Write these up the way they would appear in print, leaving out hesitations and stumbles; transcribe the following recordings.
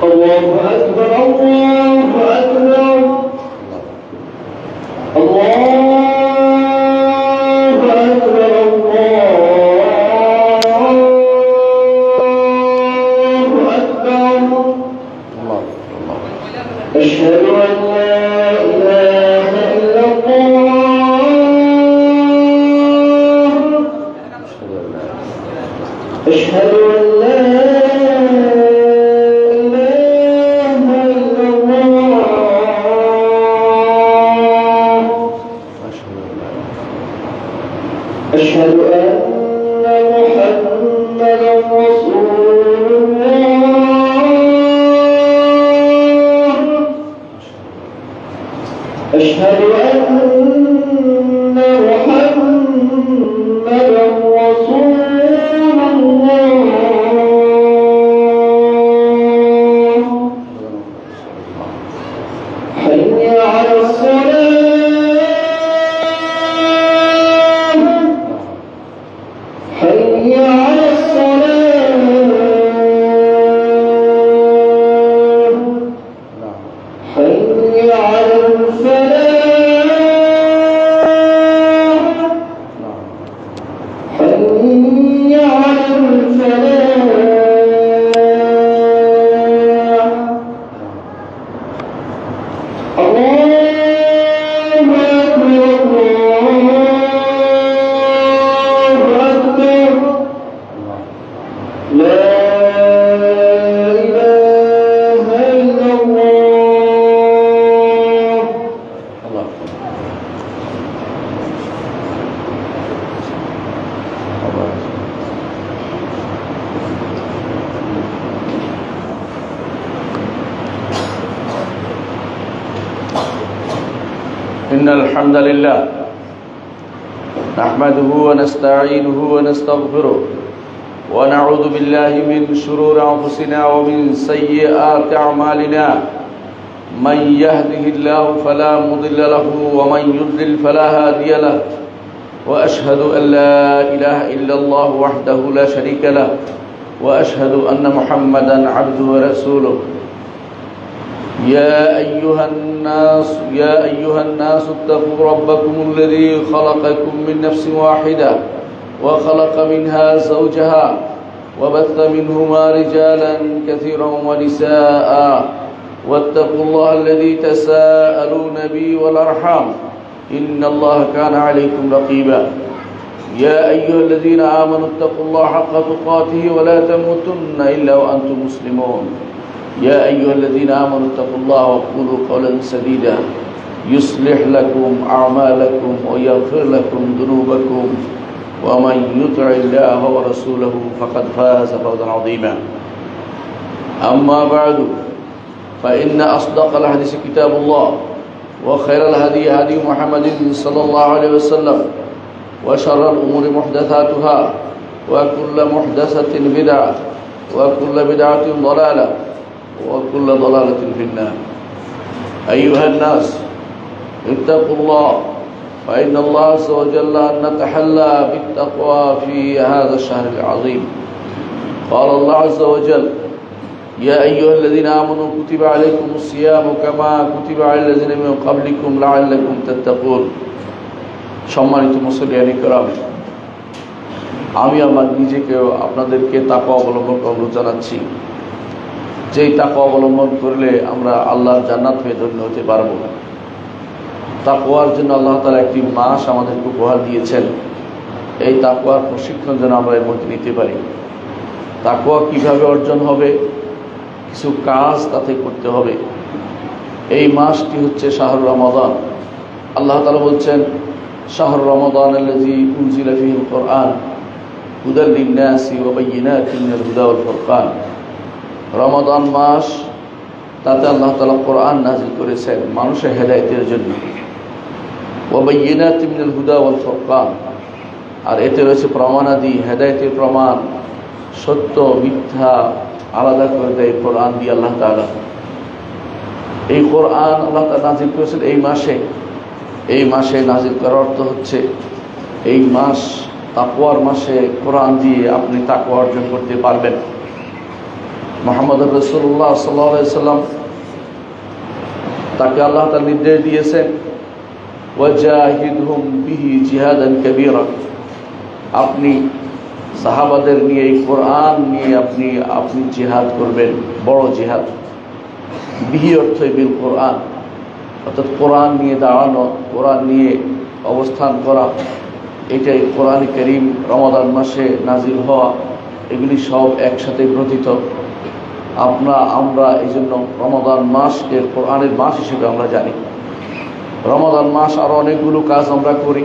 الله أكبر الله أكبر الله أكبر الله أكبر أشهد أن لا إله إلا الله أشهد أن لا أشهد أن محمدا رسول الله أشهد أن محمدا رسول الله حي على الصلاة حي على الصلاة حي على الفلاح حي على الفلاح الله أكبر لا إله إلا الله الله إن الحمد لله نحمده ونستعينه ونستغفره ونعوذ بالله من شرور أنفسنا ومن سيئات أعمالنا من يهده الله فلا مضل له ومن يضلل فلا هادي له وأشهد أن لا إله إلا الله وحده لا شريك له وأشهد أن محمدا عبده ورسوله يا أيها الناس اتقوا ربكم الذي خلقكم من نفس واحدة وخلق منها زوجها وبث منهما رجالا كثيرا ونساء واتقوا الله الذي تساءلون به والأرحام إن الله كان عليكم رقيبا يا أيها الذين آمنوا اتقوا الله حق تقاته ولا تموتن إلا وأنتم مسلمون يا أيها الذين آمنوا اتقوا الله وقولوا قولا سديدا يصلح لكم أعمالكم ويغفر لكم ذنوبكم ومن يطع الله ورسوله فقد فاز فوزا عظيما أما بعد فإن أصدق الحديث كتاب الله وخير الهدي هدي محمد صلى الله عليه وسلم وشر الأمور محدثاتها وكل محدثة بدعة وكل بدعة ضلالة وكل ضلالة في النار أيها الناس اتقوا الله فإن الله عز وجل نتحلى بالتقوى في هذا الشهر العظيم قال الله عز وجل يا أيها الذين آمنوا كتب عليكم الصيام كما كتب على الذين من قبلكم لعلكم تتقون সম্মানিত মুসলিয়ানি کرام আমি আমার নিজেকে আপনাদেরকে তাকওয়া অবলম্বন অনুরোধ জানাচ্ছি যেই তাকওয়া অবলম্বন করলে আমরা আল্লাহর জান্নাত পেয়ে ধন্য হতে পারব তাকওয়ার জন্য আল্লাহ তাআলা একটি মাস আমাদেরকে উপহার দিয়েছেন এই তাকওয়ার প্রশিক্ষণ যেন আমরা এর মধ্যে নিতে পারি তাকওয়া কিভাবে অর্জন হবে কিছু কাজ তাতে করতে হবে এই মাসটি হচ্ছে শাহরুর রমাদান আল্লাহ তাআলা বলছেন শাহরুর রমাদান আল্লাযী উনজিলা ফীহিল কুরআন হুদাল লিন-নাসি ওয়া বায়িনাতিন মিনাল হুদা ওয়াল ফুরকান রমাদান মাস তাতে আল্লাহ তাআলা কোরআন নাযিল করেছেন মানুষের হেদায়েতের জন্য ওয়া বায়িনাতিন মিনাল হুদা ওয়াল ফুরকান আর এতে রয়েছে প্রমাণাদি হেদায়েতের প্রমাণ সত্য মিথ্যা আলাদা করে দেয় কোরআন দিয়ে আল্লাহ তাআলা এই কোরআন আল্লাহ তাআলা নাযিল করেছেন এই মাসে নাযিল করার অর্থ হচ্ছে এই মাস তাকওয়ার মাসে কোরআন দিয়ে আপনি তাকওয়া অর্জন করতে পারবেন মুহাম্মদ রাসূলুল্লাহ সাল্লাল্লাহু আলাইহি সাল্লাম তাকে আল্লাহ তাআলা নির্দেশ দিয়েছেন ওয়াজাহিদহুম বিহি জিহাদান কাবীরা, আপনি সাহাবাদের নিয়ে এই কোরআন নিয়ে আপনি জিহাদ করবেন, বড় জিহাদ। বিহি অর্থ বিল কোরআন, অর্থাৎ কোরআন নিয়ে দাঁড়ানো, কোরআন নিয়ে অবস্থান করা, এটাই কোরআন কারীম রমাদান মাসে নাজিল হওয়া, এগুলি সব একসাথে গ্রথিত। আমরা এই জন্য রমাদান মাসকে কোরআনের মাস হিসেবে আমরা জানি। রমাদান মাস আরও অনেকগুলো কাজ আমরা করি।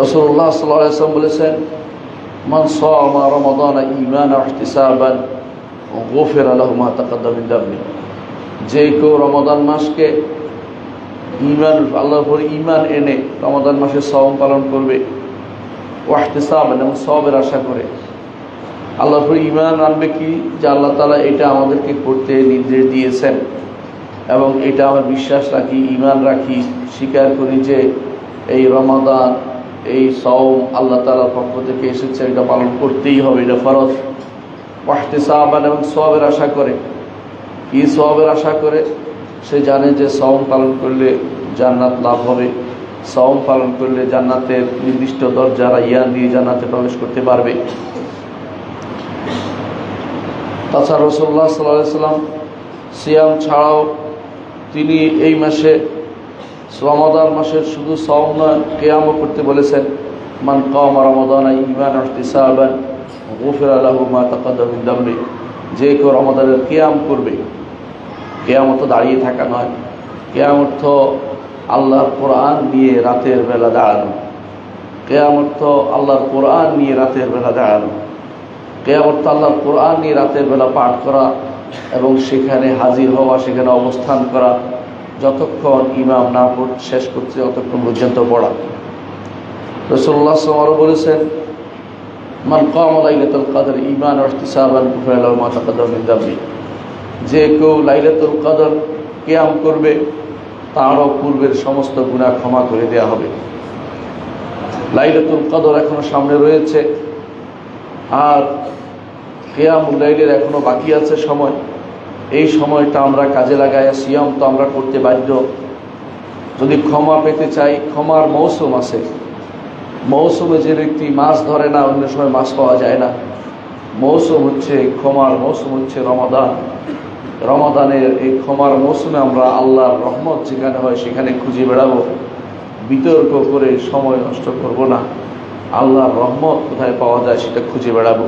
রাসূলুল্লাহ সাল্লাল্লাহু আলাইহি ওয়াসাল্লাম বলেছেন, মান সামা রমাদান ঈমানান ওয়া ইহতিসাবান গুফিরা লাহু মা তাকাদ্দাম মিন যামবি, যে কেউ রমাদান মাসকে ঈমান, আল্লাহর উপর ঈমান এনে রমাদান মাসে সওম পালন করবে, ওয়া ইহতিসাবান, এবং সওয়াবের আশা করে, আল্লাহর উপর ঈমান আনবে কি, যে আল্লাহ তাআলা এটা আমাদেরকে করতে নির্দেশ দিয়েছেন এবং এটা আমরা বিশ্বাস রাখি, ঈমান রাখি, স্বীকার করি যে এই রমাদান, এই সওম আল্লাহ তাআলার পক্ষ থেকে এসেছে, এটা পালন করতেই হবে, এটা ফরজ। ওয়া ইহতিসাবান, এবং সওয়াবের আশা করে। কি সওয়াবের আশা করে? সে জানে যে সওম পালন করলে জান্নাত লাভ হবে, সওম পালন করলে জান্নাতের নির্দিষ্ট দরজা রায়্যান দিয়ে জান্নাতে প্রবেশ করতে পারবে। তাছাড়া রাসূলুল্লাহ সাল্লাল্লাহু আলাইহি ওয়াসাল্লাম সিয়াম ছাড়াও তিনি এই মাসে, রমাদান মাসের শুধু সওম নয়, কিয়ামও করতে বলেছেন। মান কামা রমাদানা ঈমানান ওয়া ইহতিসাবান গুফিরা লাহু মা তাকাদ্দাম মিন যামবি, যে কেউ রমাদানের কিয়াম করবে, কিয়াম অর্থ দাঁড়িয়ে থাকা নয়, কিয়াম অর্থ আল্লাহর কোরআন নিয়ে রাতের বেলা দাঁড়ানো, কিয়াম অর্থ আল্লাহর কোরআন নিয়ে রাতের বেলা দাঁড়ানো, কিয়াম অর্থ আল্লাহর কোরআন নিয়ে রাতের বেলা পাঠ করা এবং সেখানে হাজির হওয়া, সেখানে অবস্থান করা, যতক্ষণ ইমাম না শেষ করছে ততক্ষণ পর্যন্ত পড়া। রাসূলুল্লাহ সাল্লাল্লাহু আলাইহি ওয়াসাল্লাম বলেছেন, মান কামা লাইলাতুল কদর ঈমানান ওয়া ইহতিসাবান গুফিরা লাহু মা তাকাদ্দাম মিন যামবি, যে কেউ লাইলাতুল কদর কিয়াম করবে তারও পূর্বের সমস্ত গুনাহ ক্ষমা করে দেওয়া হবে। লাইলাতুল কদর এখনো সামনে রয়েছে, আর কিয়ামুল লাইলের এখনো বাকি আছে সময়। এই সময়টা আমরা কাজে লাগাই। সিয়াম তো আমরা করতে বাধ্য। যদি ক্ষমা পেতে চাই, ক্ষমার মৌসুম আছে। মৌসুমে যে ব্যক্তি মাছ ধরে না, অন্য সময় মাছ পাওয়া যায় না। মৌসুম হচ্ছে ক্ষমার মৌসুম, হচ্ছে রমাদান। রমাদানের এই ক্ষমার মৌসুমে আমরা আল্লাহর রহমত যেখানে হয় সেখানে খুঁজে বেড়াবো, বিতর্ক করে সময় নষ্ট করব না। আল্লাহর রহমত কোথায় পাওয়া যায় সেটা খুঁজে বেড়াবো।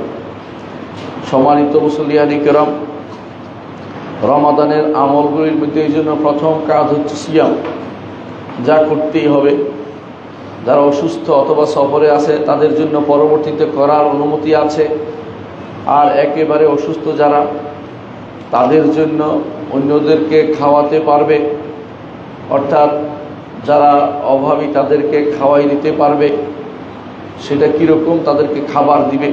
সম্মানিত মুসল্লিয়ানি কেরাম, রমাদানের আমলগুলির মধ্যে এই জন্য প্রথম কাজ হচ্ছে সিয়াম, যা করতেই হবে। যারা অসুস্থ অথবা সফরে আছে তাদের জন্য পরবর্তীতে করার অনুমতি আছে, আর একেবারে অসুস্থ যারা, তাদের জন্য অন্যদেরকে খাওয়াতে পারবে, অর্থাৎ যারা অভাবী তাদেরকে খাওয়াই দিতে পারবে। সেটা কীরকম? তাদেরকে খাবার দিবে,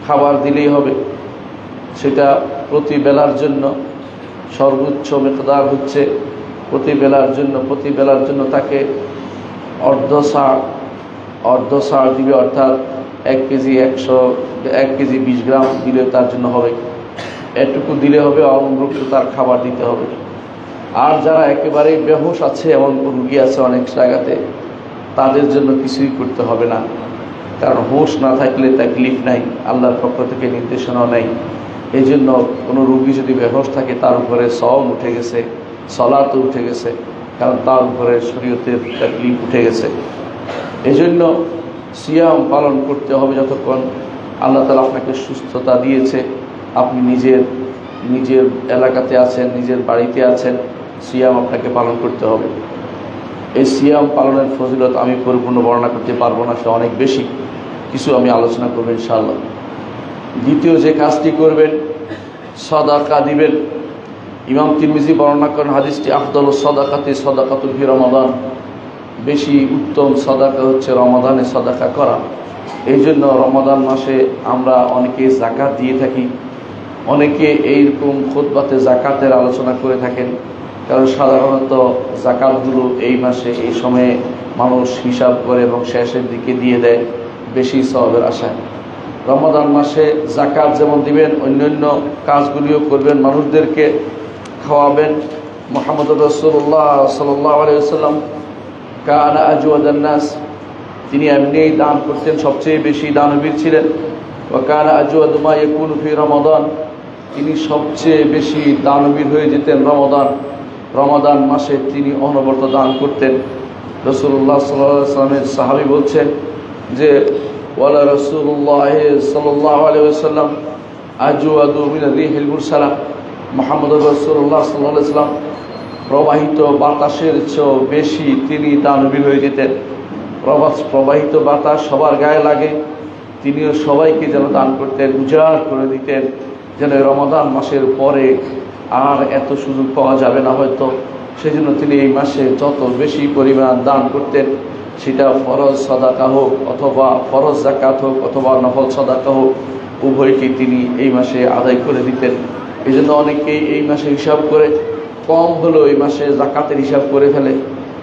খাবার দিলেই হবে। সেটা প্রতি বেলার জন্য সর্বোচ্চ মিকদার হচ্ছে প্রতি বেলার জন্য তাকে অর্ধ সার দিবে, অর্থাৎ 1 কেজি 1 কেজি 20 গ্রাম দিলে তার জন্য হবে। এটুকু দিলে হবে, অনুরূপ তার খাবার দিতে হবে। আর যারা একেবারেই বেহুশ আছে, এমন রুগী আছে অনেক জায়গাতে, তাদের জন্য কিছুই করতে হবে না, কারণ হুঁশ না থাকলে তাকলিফ নাই, আল্লাহর পক্ষ থেকে নির্দেশনা নেই। এই জন্য কোনো রুগী যদি বেহুশ থাকে তার উপরে সওম উঠে গেছে, সালাতও উঠে গেছে, কারণ তার উপরে শরীয়তের তাকলিফ উঠে গেছে। এই জন্য সিয়াম পালন করতে হবে যতক্ষণ আল্লাহ তাআলা আপনাকে সুস্থতা দিয়েছে। আপনি নিজের এলাকাতে আছেন, নিজের বাড়িতে আছেন, সিয়াম আপনাকে পালন করতে হবে। এই সিয়াম পালনের ফজিলত আমি পরিপূর্ণ বর্ণনা করতে পারবো না, সে অনেক বেশি। কিছু আমি আলোচনা করব ইনশাআল্লাহ। দ্বিতীয় যে কাজটি করবেন, সাদাকা দিবেন। ইমাম তিরমিজি বর্ণনা করেন হাদিসটি, আফদালুস সাদাকাতি সাদাকাতুল ফি রমাদান, বেশি উত্তম সাদাকা হচ্ছে রমাদানে সাদাকা করা। এই জন্য রমাদান মাসে আমরা অনেকে যাকাত দিয়ে থাকি, অনেকে এইরকম খুতবাতে যাকাতের আলোচনা করে থাকেন, কারণ সাধারণত যাকাতগুলো এই মাসে এই সময়ে মানুষ হিসাব করে এবং শেষের দিকে দিয়ে দেয় বেশি সওয়াবের আশায়। রমাদান মাসে যাকাত যেমন দিবেন, অন্যান্য কাজগুলিও করবেন, মানুষদেরকে খাওয়াবেন। মুহাম্মদুর রাসূলুল্লাহ সাল্লাল্লাহু আলাইহি ওয়াসাল্লাম কানা আজওয়াদান নাস, তিনি এমনিই দান করতেন, সবচেয়ে বেশি দানবীর ছিলেন। ওয়া কানা আজওয়াদু মা ইয়াকুনু ফি রমাদান, তিনি সবচেয়ে বেশি দানবীর হয়ে যেতেন রমাদান মাসে, তিনি অনবরত দান করতেন। রাসূলুল্লাহ সাল্লাল্লাহু আলাইহি ওয়াসাল্লামের সাহাবী বলছেন যে ওয়ালা রাসূলুল্লাহ সাল্লাল্লাহু আলাইহি ওয়াসাল্লাম আজওয়াদু মিন রিহিল মুরসালা, মুহাম্মদুর রাসূলুল্লাহ সাল্লাল্লাহু আলাইহি ওয়াসাল্লাম প্রবাহিত বাতাসের চেয়েও বেশি তিনি দানবীর হয়ে যেতেন। প্রবাহিত বাতাস সবার গায়ে লাগে, তিনিও সবাইকে যেন দান করতেন, উজাড় করে দিতেন, যেন রমাদান মাসের পরে আর এত সুযোগ পাওয়া যাবে না হয়তো। সেই জন্য তিনি এই মাসে যত বেশি পরিমাণ দান করতেন, সেটা ফরজ সাদাকা হোক অথবা ফরজ যাকাত হোক অথবা নফল সাদাকা হোক, উভয়টি তিনি এই মাসে আদায় করে দিতেন। এই জন্য অনেকেই এই মাসে হিসাব করে কম হলেও এই মাসে যাকাতের হিসাব করে ফেলে,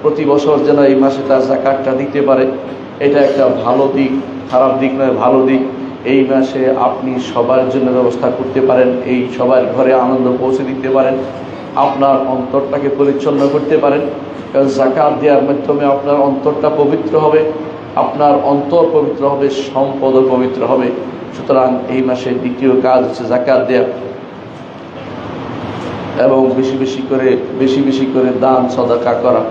প্রতি বছর যেন এই মাসে তার যাকাতটা দিতে পারে। এটা একটা ভালো দিক, খারাপ দিক নয়, ভালো দিক। এই মাসে আপনি সবার জন্য ব্যবস্থা করতে পারেন, এই সবার ঘরে আনন্দ পৌঁছে দিতে পারেন, আপনার অন্তরটাকে পরিচ্ছন্ন করতে পারেন। কারণ যাকাত দেওয়ার মাধ্যমে আপনার অন্তরটা পবিত্র হবে, আপনার অন্তর পবিত্র হবে, সম্পদও পবিত্র হবে। সুতরাং এই মাসের দ্বিতীয় কাজ হচ্ছে যাকাত দেওয়া এবং বেশি বেশি করে দান সদকা করা।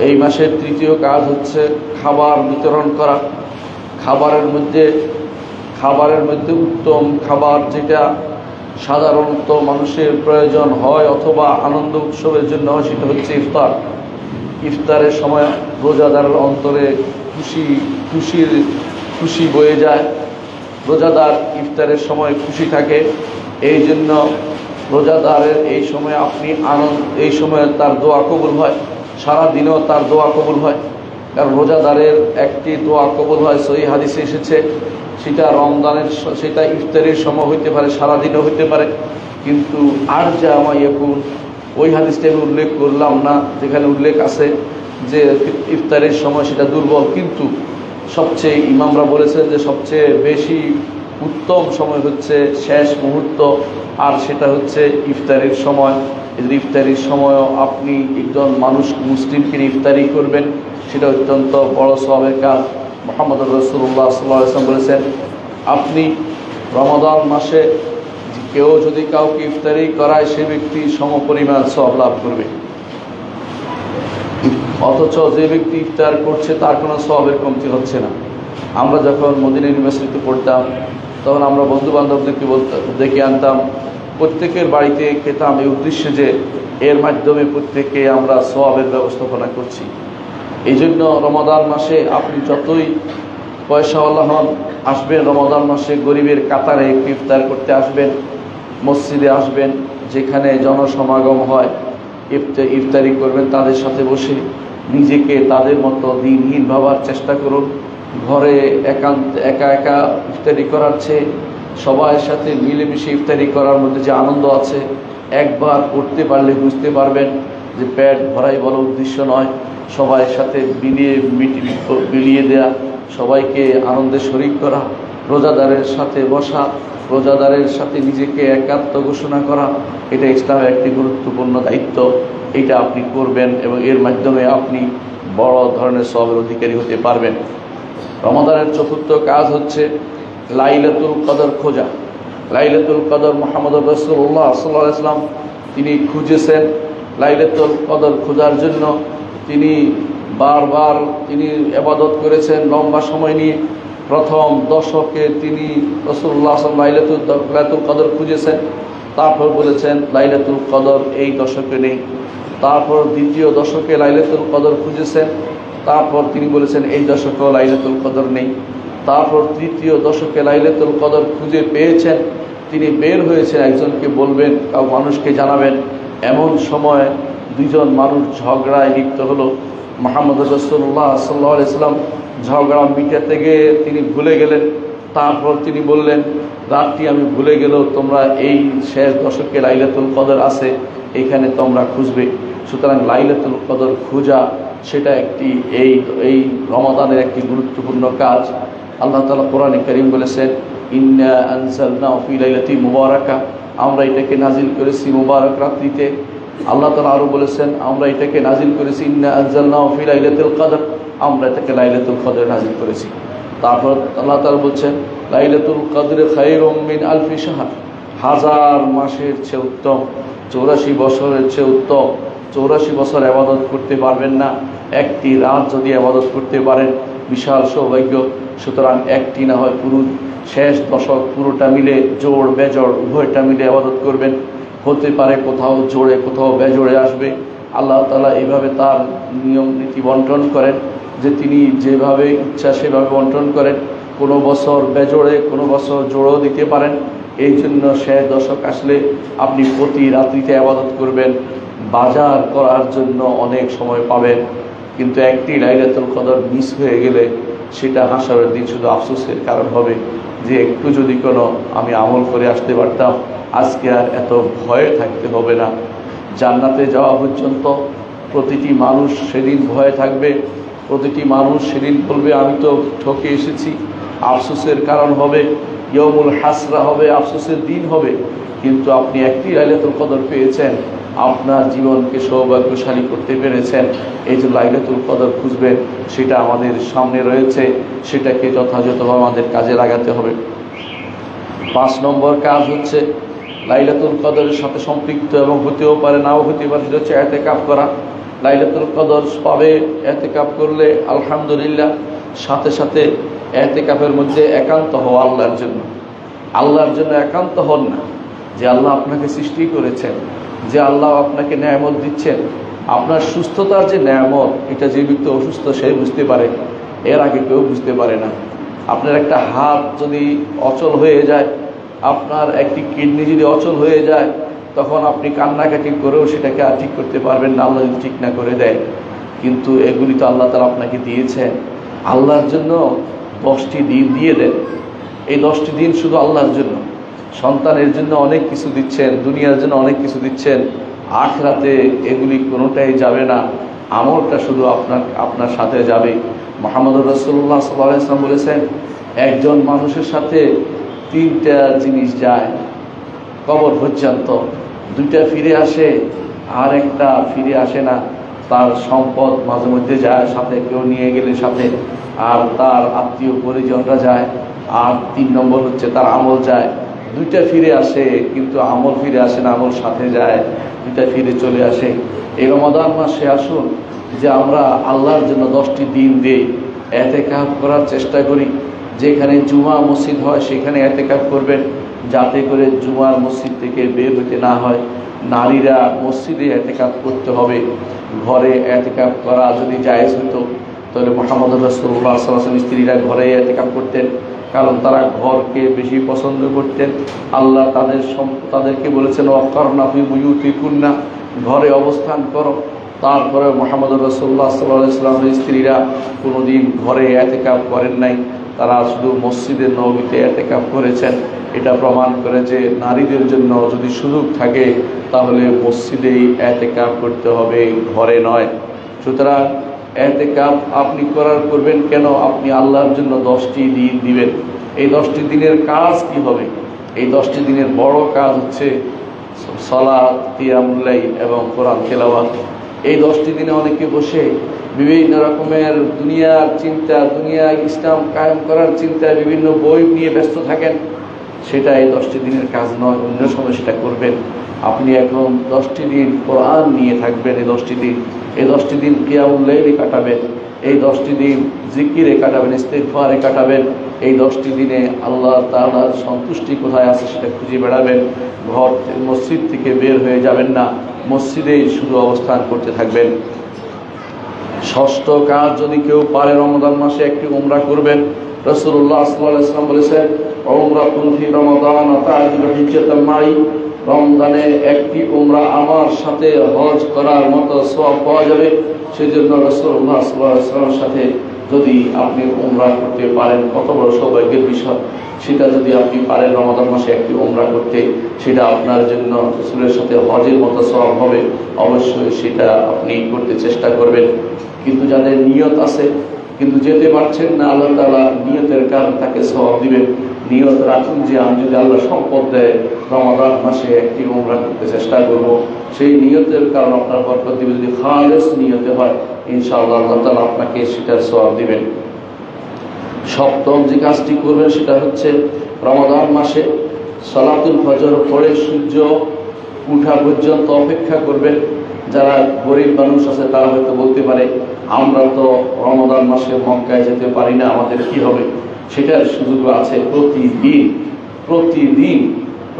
এই মাসের তৃতীয় কাজ হচ্ছে খাবার বিতরণ করা। খাবারের মধ্যে উত্তম খাবার যেটা সাধারণত মানুষের প্রয়োজন হয় অথবা আনন্দ উৎসবের জন্য হয়, সেটা হচ্ছে ইফতার। ইফতারের সময় রোজাদারের অন্তরে খুশি বয়ে যায়, রোজাদার ইফতারের সময় খুশি থাকে। এই জন্য রোজাদারের এই সময় এই সময় তার দোয়া কবুল হয়, সারাদিনেও তার দোয়া কবুল হয়। কারণ রোজাদারের একটি দোয়া কবুল হয়, সহিহ হাদিসে এসেছে, সেটা ইফতারের সময় হইতে পারে, সারাদিনও হইতে পারে। কিন্তু আর যা আমার এখন ওই হাদিসটা আমি উল্লেখ করলাম না, যেখানে উল্লেখ আছে যে ইফতারের সময় সেটা দুর্বল, কিন্তু সবচেয়ে ইমামরা বলেছেন যে সবচেয়ে বেশি উত্তম সময় হচ্ছে শেষ মুহূর্ত, আর সেটা হচ্ছে ইফতারের সময়। ইফতারির সময়ও আপনি একজন মানুষ মুসলিমকে ইফতারি করবেন, সেটা অত্যন্ত বড় সওয়াবের কাজ। মুহাম্মদুর রাসূলুল্লাহ সাল্লাল্লাহু আলাইহি ওয়াসাল্লাম বলেছেন, আপনি রমাদান মাসে কেউ যদি কাউকে ইফতারি করায়, সে ব্যক্তি সমপরিমাণ সওয়াব লাভ করবে। অথচ যে ব্যক্তি ইফতার করছে তার কোনো সওয়াবের কমতি হচ্ছে না। আমরা যখন মদিনা ইউনিভার্সিটিতে পড়তাম, তখন আমরা বন্ধু বান্ধবদেরকে ডেকে আনতাম, প্রত্যেকের বাড়িতে খেতাম, এই উদ্দেশ্যে যে এর মাধ্যমে প্রত্যেকে আমরা সওয়াবের ব্যবস্থাপনা করছি। এই জন্য রমাদান মাসে আপনি যতই পয়সাওয়ালা হন, আসবেন রমাদান মাসে গরিবের কাতারে ইফতার করতে আসবেন, মসজিদে আসবেন, যেখানে জনসমাগম হয়, ইফতারি করবেন তাদের সাথে বসে। নিজেকে তাদের মতো দিনহীন ভাবার চেষ্টা করুন। ঘরে একা একা ইফতারি করার চেয়ে সবার সাথে মিলেমিশে ইফতারি করার মধ্যে যে আনন্দ আছে, একবার করতে পারলে বুঝতে পারবেন যে পেট ভরাই বড় উদ্দেশ্য নয়, সবার সাথে বিলিয়ে দেয়া, সবাইকে আনন্দে শরিক করা, রোজাদারের সাথে বসা, রোজাদারের সাথে নিজেকে একাত্ম ঘোষণা করা, এটা ইসলামের একটি গুরুত্বপূর্ণ দায়িত্ব। এটা আপনি করবেন এবং এর মাধ্যমে আপনি বড় ধরনের সওয়াবের অধিকারী হতে পারবেন। রমাদানের চতুর্থ কাজ হচ্ছে লাইলাতুল কদর খোঁজা। লাইলাতুল কদর মুহাম্মদুর রাসূলুল্লাহ সাল্লাল্লাহু আলাইহি ওয়াসাল্লাম তিনি খুঁজেছেন। লাইলাতুল কদর খোঁজার জন্য তিনি বারবার ইবাদত করেছেন লম্বা সময় নিয়ে। প্রথম দশকে তিনি রাসূলুল্লাহ সাল্লাল্লাহু আলাইহি ওয়াসাল্লাম লাইলাতুল কদর খুঁজেছেন, তারপর বলেছেন লাইলাতুল কদর এই দশকে নেই। তারপর দ্বিতীয় দশকে লাইলাতুল কদর খুঁজেছেন, তারপর তিনি বলেছেন এই দশকেও লাইলাতুল কদর নেই। তারপর তৃতীয় দশকে লাইলাতুল কদর খুঁজে পেয়েছেন, তিনি বের হয়েছেন, একজনকে বলবেন, মানুষকে জানাবেন। এমন সময় দুইজন মানুষ ঝগড়ায় লিপ্ত হলো। মুহাম্মদুর রাসূলুল্লাহ সাল্লাল্লাহু আলাইহি ওয়াসাল্লাম ঝগড়া মিটাতে গিয়ে তিনি ভুলে গেলেন। তারপর তিনি বললেন, রাতটি আমি ভুলে গেলেও তোমরা এই শেষ দশকে লাইলাতুল কদর আছে, এখানে তোমরা খুঁজবে। সুতরাং লাইলাতুল কদর খোঁজা সেটা এই রমাদানের একটি গুরুত্বপূর্ণ কাজ। আল্লাহ তাআলা কোরআনে কারীম বলেছেন, ইন্না আনজালনাহু ফি লাইলাতিন মুবারাকা, আমরা এটাকে নাজিল করেছি মুবারক রাত্রিতে। আল্লাহ তাআলা আরো বলেছেন, আমরা এটাকে নাজিল করেছি ইন্না আনজালনাহু ফি লাইলাতুল কদর, আমরা এটাকে লাইলাতুল কদরে নাজিল করেছি। তারপর আল্লাহ তাআলা বলছেন, লাইলাতুল কদরে খায়রুম মিন আলফি শাহর, হাজার মাসের চেয়ে উত্তম, 84 বছরের চেয়ে উত্তম। 84 বছর ইবাদত করতে পারবেন না, একটি রাত যদি ইবাদত করতে পারেন বিশাল সৌভাগ্য। সুতরাং একটি না হয় পুরো শেষ দশক পুরোটা মিলে জোড় বেজোড় উভয়টা মিলে ইবাদত করবেন। হতে পারে কোথাও জোড়ে কোথাও বেজোড়ে আসবে। আল্লাহ তাআলা এইভাবে তার নিয়ম নীতি বন্টন করেন যে তিনি যেভাবে ইচ্ছা সেভাবে বন্টন করেন। কোনো বছর বেজোড়ে কোনো বছর জোড়ও দিতে পারেন। এই জন্য শেষ দশক আসলে আপনি প্রতি রাত্রিতে ইবাদত করবেন, বাজার করার জন্য অনেক সময় পাবেন। কিন্তু একটি লাইলাতুল কদর মিস হয়ে গেলে সেটা হাসরের দিন শুধু আফসোসের কারণ হবে যে একটু যদি কোনো আমি আমল করে আসতে পারতাম, আজকে আর এত ভয়ে থাকতে হবে না। জান্নাতে যাওয়া পর্যন্ত প্রতিটি মানুষ সেদিন ভয়ে থাকবে, প্রতিটি মানুষ সেদিন বলবে আমি তো ঠকে এসেছি। আফসোসের কারণ হবে, ইয়মুল হাসরা হবে, আফসোসের দিন হবে। কিন্তু আপনি একটি লাইলাতুল কদর পেয়েছেন, আপনার জীবনকে সৌভাগ্যশালী করতে পেরেছেন। এই যে লাইলাতুল কদর খুঁজবেন, সেটা আমাদের সামনে রয়েছে, সেটাকে যথাযথভাবে আমাদের কাজে লাগাতে হবে। 5 নম্বর কাজ হচ্ছে লাইলাতুল কদরের সাথে সম্পৃক্ত এবং হতেও পারে নাও হতে পারে, সেটা হচ্ছে এতেকাফ করা। লাইলাতুল কদর পাবে এতেকাফ করলে আলহামদুলিল্লাহ। সাথে সাথে এতেকাফের মধ্যে একান্ত হওয়া আল্লাহর জন্য। আল্লাহর জন্য একান্ত হন না, যে আল্লাহ আপনাকে সৃষ্টি করেছেন, যে আল্লাহ আপনাকে নেয়ামত দিচ্ছেন। আপনার সুস্থতার যে নেয়ামত, এটা যে ব্যক্তি অসুস্থ সে বুঝতে পারে, এর আগে কেউ বুঝতে পারে না। আপনার একটা হাত যদি অচল হয়ে যায়, আপনার একটি কিডনি যদি অচল হয়ে যায়, তখন আপনি কান্নাকাটি করেও সেটাকে আর ঠিক করতে পারবেন না, আল্লাহ যদি ঠিক না করে দেয়। কিন্তু এগুলি তো আল্লাহ তাআলা আপনাকে দিয়েছেন। আল্লাহর জন্য 10টি দিন দিয়ে দেন। এই 10টি দিন শুধু আল্লাহর জন্য। সন্তানের জন্য অনেক কিছু দিচ্ছেন, দুনিয়ার জন্য অনেক কিছু দিচ্ছেন, আখিরাতে এগুলি কোনোটাই যাবে না। আমলটা শুধু আপনার সাথে যাবে। মুহাম্মদুর রাসূলুল্লাহ সাল্লাল্লাহু আলাইহি ওয়াসাল্লাম বলেছেন, একজন মানুষের সাথে 3টা জিনিস যায় কবর পর্যন্ত, 2টা ফিরে আসে আর একটা ফিরে আসে না। তার সম্পদ মাঝে মধ্যে যায় সাথে, কেউ নিয়ে গেলে সাথে, আর তার আত্মীয় পরিজনরা যায়। আর 3 নম্বর হচ্ছে তার আমল যায়। 2টা ফিরে আসে কিন্তু আমল ফিরে আসে না, আমল সাথে যায়, 2টা ফিরে চলে আসে। এই রমাদান মাসে আসুন যে আমরা আল্লাহর জন্য 10টি দিন দিই, এতেকাফ করার চেষ্টা করি। যেখানে জুমা মসজিদ হয় সেখানে এতেকাফ করবেন, যাতে করে জুমার মসজিদ থেকে বের হতে না হয়। নারীরা মসজিদে এতেকাফ করতে হবে। ঘরে এতেকাফ করা যদি জায়েজ হতো তাহলে মুহাম্মদ রাসূলুল্লাহ সাল্লাল্লাহু আলাইহি ওয়াসাল্লাম স্ত্রীরা ঘরে এতেকাফ করতেন, কারণ তারা ঘরকে বেশি পছন্দ করতেন। আল্লাহ তাদেরকে বলেছেন, ওয়াক্কারনা ফি বুয়ুতিকুন্না, ঘরে অবস্থান করো। তারপরে মুহাম্মদ রাসূলুল্লাহ সাল্লাল্লাহু আলাইহি ওয়াসাল্লামের স্ত্রীরা কোনোদিন ঘরে এতেকাফ করেন নাই, তারা শুধু মসজিদে নববীতে এতেকাফ করেছেন। এটা প্রমাণ করে যে নারীদের জন্য যদি সুযোগ থাকে তাহলে মসজিদেই এতেকাফ করতে হবে, ঘরে নয়। সুতরাং এতেকাফ আপনি করবেন কেন? আপনি আল্লাহর জন্য 10টি দিন দিবেন। এই 10টি দিনের কাজ কি হবে? এই 10টি দিনের বড় কাজ হচ্ছে সালাত, কিয়ামুল লাইল এবং কোরআন তেলাওয়াত। এই 10টি দিনে অনেকে বসে বিভিন্ন রকমের দুনিয়ার চিন্তা, দুনিয়া ইসলাম কায়েম করার চিন্তায় বিভিন্ন বই নিয়ে ব্যস্ত থাকেন। সেটা এই 10টি দিনের কাজ নয়, অন্য সময় সেটা করবেন। আপনি এখন 10টি দিন কোরআন নিয়ে থাকবেন। এই 10টি দিন কিয়ামুল লাইলে কাটাবেন, এই 10টি দিন জিকিরে কাটাবেন, ইস্তিগফারে কাটাবেন। এই 10টি দিনে আল্লাহ তাআলার সন্তুষ্টি কোথায় আছে সেটা খুঁজে বেড়াবেন। মসজিদ থেকে বের হয়ে যাবেন না, মসজিদেই শুধু অবস্থান করতে থাকবেন। 6ষ্ঠ কাজ যদি কেউ পারে, রমজান মাসে একটি উমরা করবেন। রাসূলুল্লাহ সাল্লাল্লাহু আলাইহি ওয়াসাল্লাম বলেছেন, উমরাতুন ফি রমাদান তা'দিলু হিজ্জাতাম মাই, রমজানে একটি উমরা আমার সাথে হজ করার মতো সওয়াব পাওয়া যাবে। সেজন্য রাসূলুল্লাহ সাল্লাল্লাহু আলাইহি ওয়াসাল্লামের সাথে যদি আপনি উমরা করতে পারেন, কত বড় সৌভাগ্যের বিষয়। সেটা যদি আপনি পারেন রমাদান মাসে একটি উমরা করতে, সেটা আপনার জন্য রাসূলের সাথে হজের মতো সওয়াব হবে। অবশ্যই সেটা আপনি করতে চেষ্টা করবেন। কিন্তু যাদের নিয়ত আছে কিন্তু যেতে পারছেন না, আল্লাহ তাআলা নিয়তের কারণে তাকে সওয়াব দিবেন। নিয়ত রাখুন যে আমি যদি আল্লাহ সম্পদ দেয় রমাদান মাসে একটি উমরা করতে চেষ্টা করব, সেই নিয়তের কারণে আপনার বরকত দিবে। যদি খালেস নিয়তে হয় ইনশাআল্লাহ আল্লাহ তাআলা আপনাকে সেটার সওয়াব দিবেন। সপ্তম যে কাজটি করবেন সেটা হচ্ছে রমাদান মাসে সালাতুল ফজর পরে সূর্য উঠা পর্যন্ত অপেক্ষা করবেন। যারা গরিব মানুষ আছে তারা হয়তো বলতে পারে আমরা তো রমাদান মাসে মক্কায় যেতে পারি না, আমাদের কি হবে? সেটার সুযোগ আছে। প্রতিদিন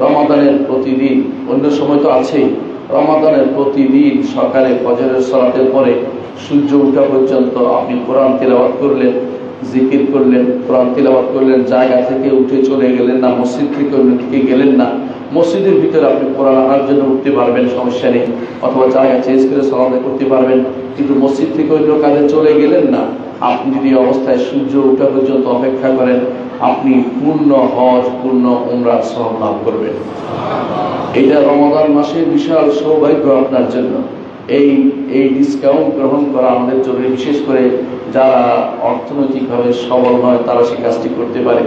রমাদানের প্রতিদিন, অন্য সময় তো আছেই, রমাদানের প্রতিদিন সকালে ফজরের সালাতের পরে সূর্য উঠা পর্যন্ত আপনি কোরআন তিলাওয়াত করলেন, জিকির করলেন, কোরআন তিলাওয়াত করলেন, জায়গা থেকে উঠে চলে গেলেন না, মসজিদ থেকে অন্য দিকে গেলেন না, মসজিদের ভিতরে আপনি কোরআন আনার জন্য উঠতে পারবেন, সমস্যা নেই, অথবা জায়গা চেঞ্জ করে সালাত করতে পারবেন, কিন্তু মসজিদ থেকে অন্য কাজে চলে গেলেন না। আপনি যদি অবস্থায় সূর্য উঠা পর্যন্ত অপেক্ষা করেন, আপনি পূর্ণ হজ, পূর্ণ উমরার সওয়াব লাভ করবেন। এটা রমাদান মাসের বিশাল সৌভাগ্য আপনার জন্য। এই ডিসকাউন্ট গ্রহণ করা আমাদের জন্য, বিশেষ করে যারা অর্থনৈতিকভাবে সবল নয় তারা সে কাজটি করতে পারে।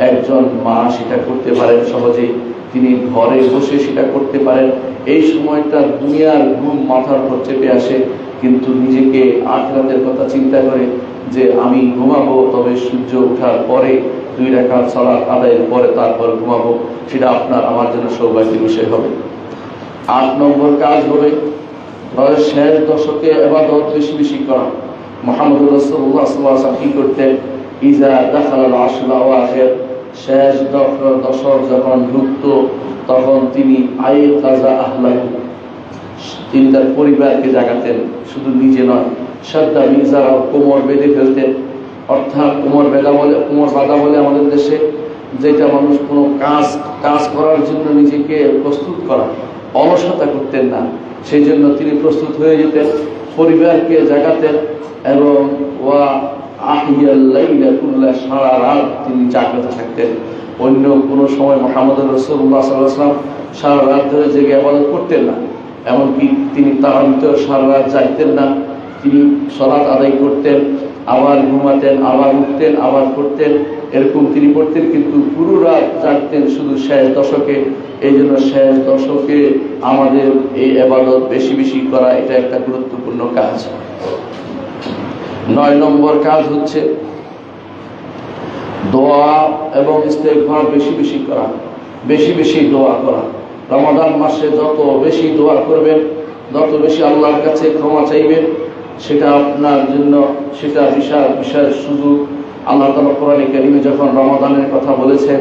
একজন মা সেটা করতে পারেন সহজেই, তিনি ঘরে বসে সেটা করতে পারেন। এই সময়টা দুনিয়ার ঘুম মাথার উপর চেপে আসে, কিন্তু নিজেকে আখিরাতের কথা চিন্তা করে যে আমি ঘুমাবো, তবে সূর্য ওঠার পরে 2 রাকাত সালাত আদায়ের পরে তারপর ঘুমাবো, সেটা আপনার আমার জন্য সৌভাগ্যের বিষয় হবে। 8 নম্বর কাজ হবে শেষ দশকে ইবাদত বেশি বেশি করা। মুহাম্মদ রাসূলুল্লাহ সাল্লাল্লাহু আলাইহি ওয়াসাল্লাম কি করতেন? ইজা দাখালাল আশরুল আওয়াখির, শেষ দশক যখন ঢুকতো তখন তিনি আইকাযা আহলাহু, তিনি তার পরিবারকে জাগাতেন, শুধু নিজে নয়। সাদ্দা মিজারা, কোমর বেঁধে ফেলতেন। অর্থাৎ কোমর বাঁধা বলে আমাদের দেশে যেটা মানুষ কোনো কাজ করার জন্য নিজেকে প্রস্তুত করা, অলসতা করতেন না, সেই জন্য তিনি প্রস্তুত হয়ে যেতেন, পরিবারকে জাগাতেন এবং সারা রাত তিনি জাগ্রত থাকতেন। অন্য কোনো সময় মুহাম্মদ রাসূলুল্লাহ সাল্লাল্লাহু আলাইহি ওয়াসাল্লাম সারা রাত ধরে জেগে ইবাদত করতেন না। এমনকি তিনি তাহাজ্জুদ সারা রাত জাগতেন না, তিনি সালাত আদায় করতেন, আবার ঘুমাতেন, আবার উঠতেন, আবার করতেন, এরকম তিনি করতেন, কিন্তু পুরো রাত জাগতেন শুধু শেষ দশকে। এই জন্য শেষ দশকে আমাদের এই ইবাদত বেশি বেশি করা, এটা একটা গুরুত্বপূর্ণ কাজ। 9 নম্বর কাজ হচ্ছে দোয়া এবং ইস্তেগফার বেশি বেশি করা, বেশি বেশি দোয়া করা। রমাদান মাসে যত বেশি দোয়া করবেন, যত বেশি আল্লাহর কাছে ক্ষমা চাইবেন, সেটা আপনার জন্য সেটা বিশাল বিশাল সুযোগ। আল্লাহ তাআলা কোরআনে কারীমে যখন রমাদানের কথা বলেছেন,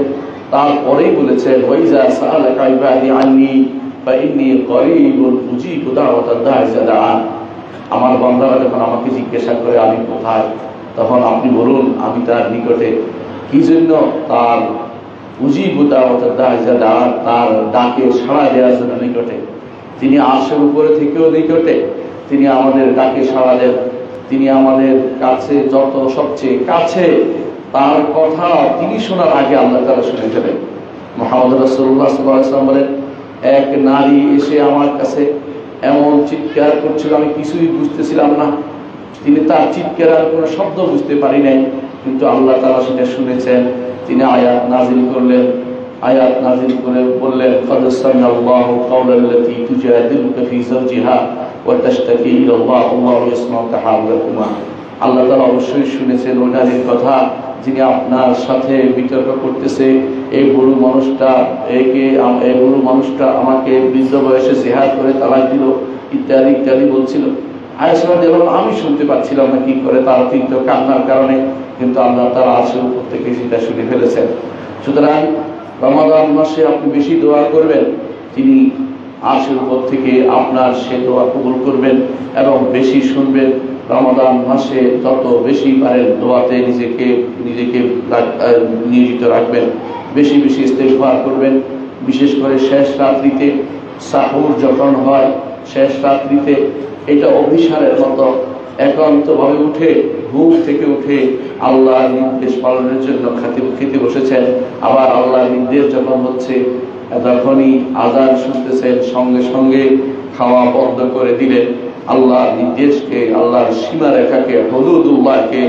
তারপরেই বলেছেন ওয়াইজা সাআলাকা ইবাদি আন্নী ফাইন্নী করিবুন উজিবু দাওয়াতাদ দাঈ ইযা দাআন। আমার বান্দারা যখন আমাকে জিজ্ঞাসা করে আমি কোথায়, তখন আপনি বলুন আমি তার নিকটে। কি জন্য? তার উজিবু দাওয়াতাদ দাঈ ইযা দাআন, তার ডাকে সাড়া দেওয়ার জন্য নিকটে। তিনি আরশের উপরে থেকেও নিকটে, তিনি আমাদের ডাকে সাড়া দেন, তিনি আমাদের কাছে যত সবচেয়ে কাছে। তার কথা তিনি শোনার আগে আল্লাহ তাআলা শুনে ফেলেন। মুহাম্মদ রাসূলুল্লাহ সাল্লাল্লাহু আলাইহি ওয়াসাল্লাম বলেন, এক নারী এসে আমার কাছে এমন চিৎকার করছিল, আমি কিছুই বুঝতেছিলাম না। তিনি তার চিৎকারের কোনো শব্দ বুঝতে পারি নাই, কিন্তু আল্লাহ তাআলা সেটা শুনেছেন। তিনি আয়াত নাযিল করলেন, আয়াত নাযিল করে বললেন قد سمع الله قول التي تجادلك في زوجها وتشتكي الى الله والله يسمع تحاوركما। আল্লাহ তাআলা অবশ্যই শুনেছেন ওই নারীর কথা, যিনি আপনার সাথে বিতর্ক করতেছে। এই বুড়ো মানুষটা আমাকে বৃদ্ধ বয়সে জিহাদ করে তালাক দিল, ইত্যাদি ইত্যাদি বলছিল। আয়েশা রাদিয়াল্লাহু আনহা আমি শুনতে পাচ্ছিলাম না কি করে, তার তীব্র কান্নার কারণে, কিন্তু আল্লাহ তাআলা আরশের উপর থেকে সেটা শুনে ফেলেছেন। সুতরাং রমাদান মাসে আপনি বেশি দোয়া করবেন, তিনি আরশের উপর থেকে আপনার সে দোয়া কবুল করবেন এবং বেশি শুনবেন। রমাদান মাসে যত বেশি পারেন দোয়াতে নিজেকে নিয়োজিত রাখবেন, বেশি বেশি ইস্তেগফার করবেন। বিশেষ করে শেষ রাত্রিতে, সাহুর যখন হয় শেষ রাত্রিতে, এটা অভিসারের মতো একান্তভাবে উঠে, ঘুম থেকে উঠে আল্লাহর নির্দেশ পালনের জন্য খেতে বসেছেন। আবার আল্লাহর নির্দেশ যখন হচ্ছে, তখনই আযান শুনতেছেন, সঙ্গে সঙ্গে খাওয়া বন্ধ করে দিলেন। আল্লাহর নির্দেশকে, আল্লাহর সীমারেখাকে, হুদুদুল্লাহকে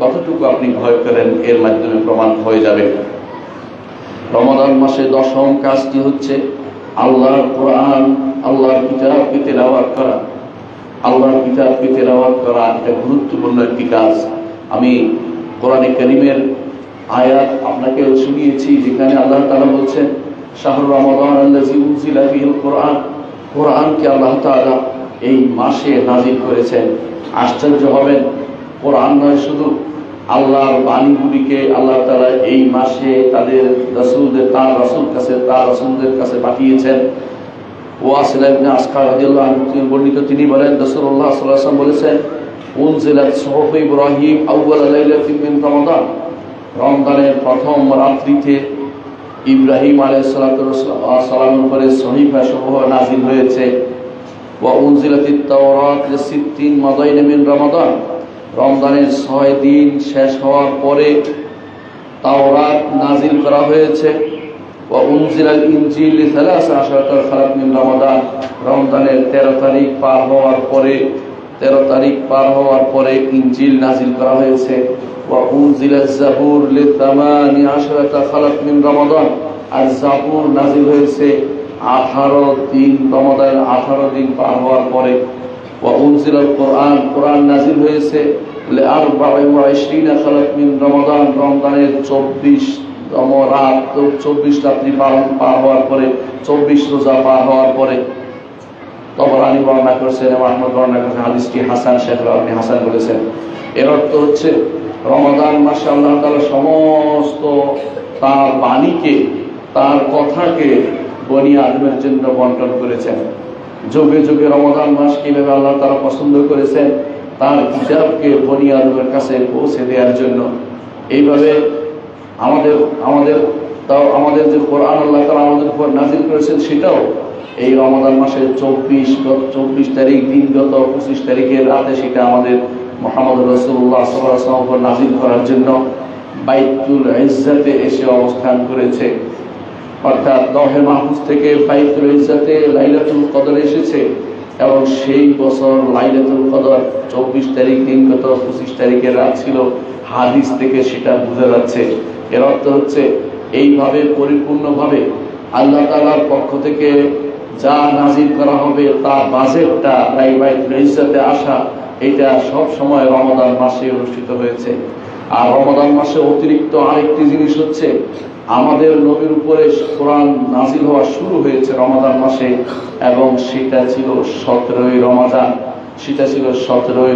কতটুকু আপনি ভয় করেন এর মাধ্যমে প্রমাণ হয়ে যাবে। রমাদান মাসে দশম কাজটি হচ্ছে আল্লাহর কোরআন, আল্লাহর কিতাবকে তেলাওয়াত করা। আল্লাহর কিতাবকে তেলাওয়াত করা একটা গুরুত্বপূর্ণ একটি কাজ। আমি কোরআনে কারীমের আয়াত আপনাকে শুনিয়েছি, যেখানে আল্লাহ তাআলা বলছেন শাহরুর রমাদান আল্লাযী উনজিলা ফীহিল কোরআন, কোরআনকে আল্লাহ তাআলা এই মাসে নাজিল করেছেন। আশ্চর্য হবেন, কোরআন নয়, শুধু আল্লাহর বাণীগুলিকে আল্লাহ তাআলা এই মাসে তার রাসূলদের কাছে পাঠিয়েছেন। ওয়াসিলা ইবনে আসকার রাদিয়াল্লাহু আনহু বর্ণিত, তিনি বলেন রাসূলুল্লাহ সাল্লাল্লাহু আলাইহি ওয়াসাল্লাম বলেছেন উনজিলাত সুহুফ ইব্রাহিম আউয়াল লাইলাতিন মিন রমাদান, রমজানের প্রথম রাত্রিতে ইব্রাহিম আলাইহিস সালামের উপরে সহিফা সমূহ নাযিল হয়েছে। ওয়া উনজিলাতিত তাওরাত লিসিত্তিন মাদাইনা মিন রমাদান, রমজানের 6 দিন শেষ হওয়ার পরে তাওরাত নাযিল করা হয়েছে। ওয়া উনজিলাল ইনজিল লিসালাসা খালাত মিন রমাদান, রমজানের 13 তারিখ পার হওয়ার পরে ইনজিল নাযিল করা হয়েছে। ওয়া উনজিলাজ জাবুর লিতামানি আশরাতা খালাত মিন রমাদান, আর জাবুর নাযিল হয়েছে 18 দিন, রমাদানের 18 দিন পার হওয়ার পরে। ওয়া উনজিলাল কোরআন, কোরআন নাযিল হয়েছে লি24 খালাত মিন রমাদান, রমজানের 24তম রাত, 24 রাত্রি পার হওয়ার পরে, 24 রোজা পার হওয়ার পরে। তবরানী বর্ণনা করেছেন এবং আহমদ বর্ণনা করেছেন, হাদিসটি হাসান, শেখ আপনি হাসান বলেছেন। এর অর্থ হচ্ছে রমাদান মাসে আল্লাহ তাআলা সমস্ত তার বাণীকে, তার কথাকে বনি আদমের জন্য বন্টন করেছেন। যুগে যুগে রমাদান মাস কিভাবে আল্লাহ তাআলা পছন্দ করেছেন তার কিতাবকে বনি আদমের কাছে পৌঁছে দেওয়ার জন্য। এইভাবে আমাদের যে কোরআন আল্লাহ তাআলা আমাদের উপর নাযিল করেছেন, সেটাও এই রমাদান মাসের 24 তারিখ দিনগত 25 তারিখের রাতে সেটা আমাদের মুহাম্মদ রাসূলুল্লাহ সাল্লাল্লাহু আলাইহি ওয়াসাল্লামের উপর নাযিল করার জন্য বাইতুল ইজ্জাতে এসে অবস্থান করেছে। অর্থাৎ লৌহে মাহফুজ থেকে বাইতুল ইজ্জাতে লাইলাতুল কদর এসেছে, এবং সেই বছর লাইলাতুল কদর 24 তারিখ দিনগত 25 তারিখের রাত ছিল। হাদিস থেকে সেটা বোঝা যাচ্ছে। এর অর্থ হচ্ছে এইভাবে পরিপূর্ণভাবে আল্লাহ তাআলার পক্ষ থেকে যা নাযিল করা হবে তার বাজেটটা বাইতুল ইজ্জাতে আসা, এটা সব সময় রমাদান মাসে অনুষ্ঠিত হয়েছে। আর রমাদান মাসে অতিরিক্ত আরেকটি জিনিস হচ্ছে আমাদের নবীর উপরে কোরআন নাযিল হওয়া শুরু হয়েছে রমাদান মাসে, এবং সেটা ছিল 17ই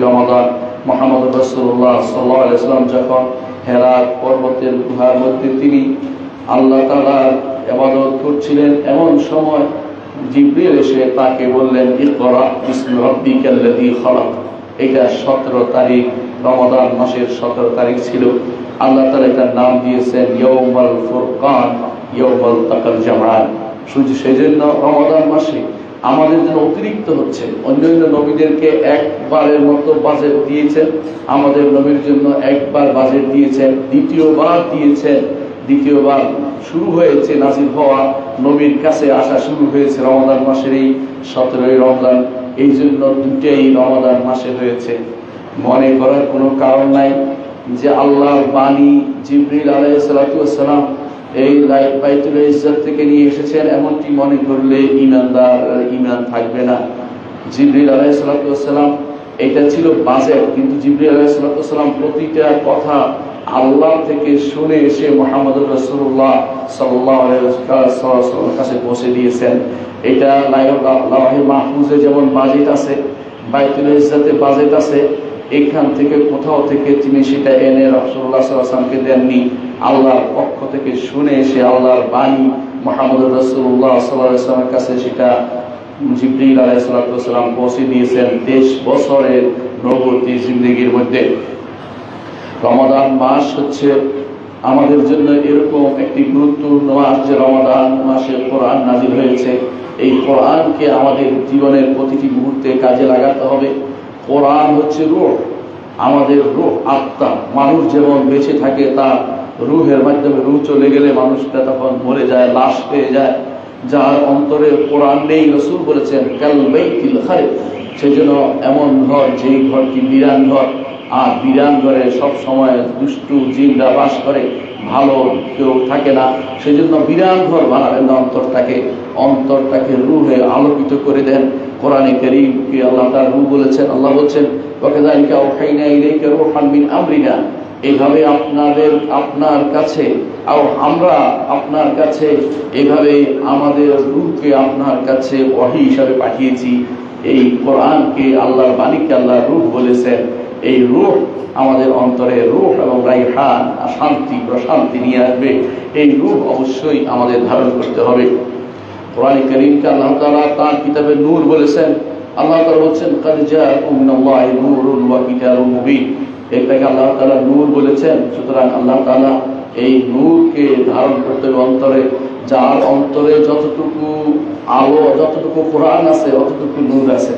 রমাদান। মুহাম্মদ রাসূলুল্লাহ সাল্লাল্লাহু আলাইহি ওয়াসাল্লাম যখন হেরা পর্বতের গুহার মধ্যে তিনি আল্লাহ তাআলার ইবাদত করছিলেন, এমন সময় জিবরিল এসে তাকে বললেন ইকরা বিসমি রাব্বিকাল্লাযী খালাক। এটা 17 তারিখ, রমাদান মাসের 17 তারিখ ছিল। আল্লাহ তাআলা এটার নাম দিয়েছেন ইয়াউমুল ফুরকান, ইয়াউমুল তাকাল জামআন। সেজন্য রমাদান মাসে আমাদের জন্য অতিরিক্ত হচ্ছে। অন্যান্য নবীদেরকে একবারের মতো বাজেট দিয়েছেন, আমাদের নবীর জন্য একবার বাজেট দিয়েছেন, দ্বিতীয়বার শুরু হয়েছে নাযিল হওয়া, নবীর কাছে আসা শুরু হয়েছে রমাদান মাসের এই 17ই রমজান। এই জন্য দুটেই রমাদান মাসে হয়েছে। মনে করার কোনো কারণ নাই যে আল্লাহর বাণী জিবরিল আলাইহিস সালাম এই বাইতুল ইজ্জত থেকে নিয়ে এসেছেন, এমনটি মনে করলে ঈমান থাকবে না। জিবরিল আলাইহিস সালাম এটা ছিল বাজেট, কিন্তু জিবরিল আলাইহিস সালাম প্রতিটা কথা আল্লাহ থেকে শুনে এসে মুহাম্মদ রাসূলুল্লাহ সাল্লাল্লাহু আলাইহি ওয়াসাল্লামের কাছে পৌঁছে দিয়েছেন। এটা লৌহে মাহফুজে যেমন বাজেট আছে, বাইতুল ইজ্জতে বাজেট আছে, এখান থেকে কোথাও থেকে তিনি সেটা এনে রাসূলুল্লাহ সাল্লাল্লাহু আলাইহি ওয়াসাল্লামকে দেননি। আল্লাহর পক্ষ থেকে শুনে এসে আল্লাহর বাণী মুহাম্মদ রাসূলুল্লাহ সাল্লাল্লাহু আলাইহি ওয়াসাল্লামের কাছে সেটা জিবরিল আলাইহিস সালাম পৌঁছে দিয়েছেন 23 বছরের নবুয়তি জিন্দেগির মধ্যে। রমাদান মাস হচ্ছে আমাদের জন্য এরকম একটি গুরুত্বপূর্ণ মাস যে রমাদান মাসে কোরআন নাযিল হয়েছে। এই কোরআনকে আমাদের জীবনের প্রতিটি মুহূর্তে কাজে লাগাতে হবে। কোরআন হচ্ছে রূহ, আমাদের রূহ, আত্মা। মানুষ যেমন বেঁচে থাকে তার রূহের মাধ্যমে, রূহ চলে গেলে মানুষটা তখন মরে যায়, লাশ হয়ে যায়। যার অন্তরে কোরআন নেই, রাসূল বলেছেন কাল বাইতিল খারিব, সেজন্য এমন ঘর যেই ঘরটি বিরান ঘর। আর বিরান ঘরে সব সময় দুষ্টু জিনরা বাস করে, ভালো কেউ থাকে না। সেজন্য বিরান ঘর বানাবেন না, অন্তরটাকে রূহে আলোকিত করে দেন। কোরআনে কারীমকে আল্লাহ তাআলা রূহ বলেছেন। আল্লাহ বলছেন ওয়াকাযালিকা আওহাইনা ইলাইকা রূহান মিন আমরিনা, এইভাবে আপনার কাছে আমরা আপনার কাছে এইভাবে আমাদের রূহকে আপনার কাছে ওহী হিসাবে পাঠিয়েছি। এই কোরআনকে আল্লাহর বাণীকে আল্লাহর রূহ বলেছেন। এই রূহ আমাদের অন্তরে রূহ এবং রাইহান, শান্তি প্রশান্তি নিয়ে আসবে। এই রূহ অবশ্যই আমাদের ধারণ করতে হবে। কোরআনে কারীমকে আল্লাহ তাআলা তার কিতাবে নূর বলেছেন। আল্লাহ তাআলা বলেছেন কাদ জাআকুম মিনাল্লাহি নূরুন ওয়া কিতাবুম মুবিন, এটাকে আল্লাহ তাআলা নূর বলেছেন। সুতরাং আল্লাহ তাআলা এই নূরকে ধারণ করতে হবে অন্তরে। যার অন্তরে যতটুকু আলো, যতটুকু কোরআন আছে, অতটুকু নূর আছে।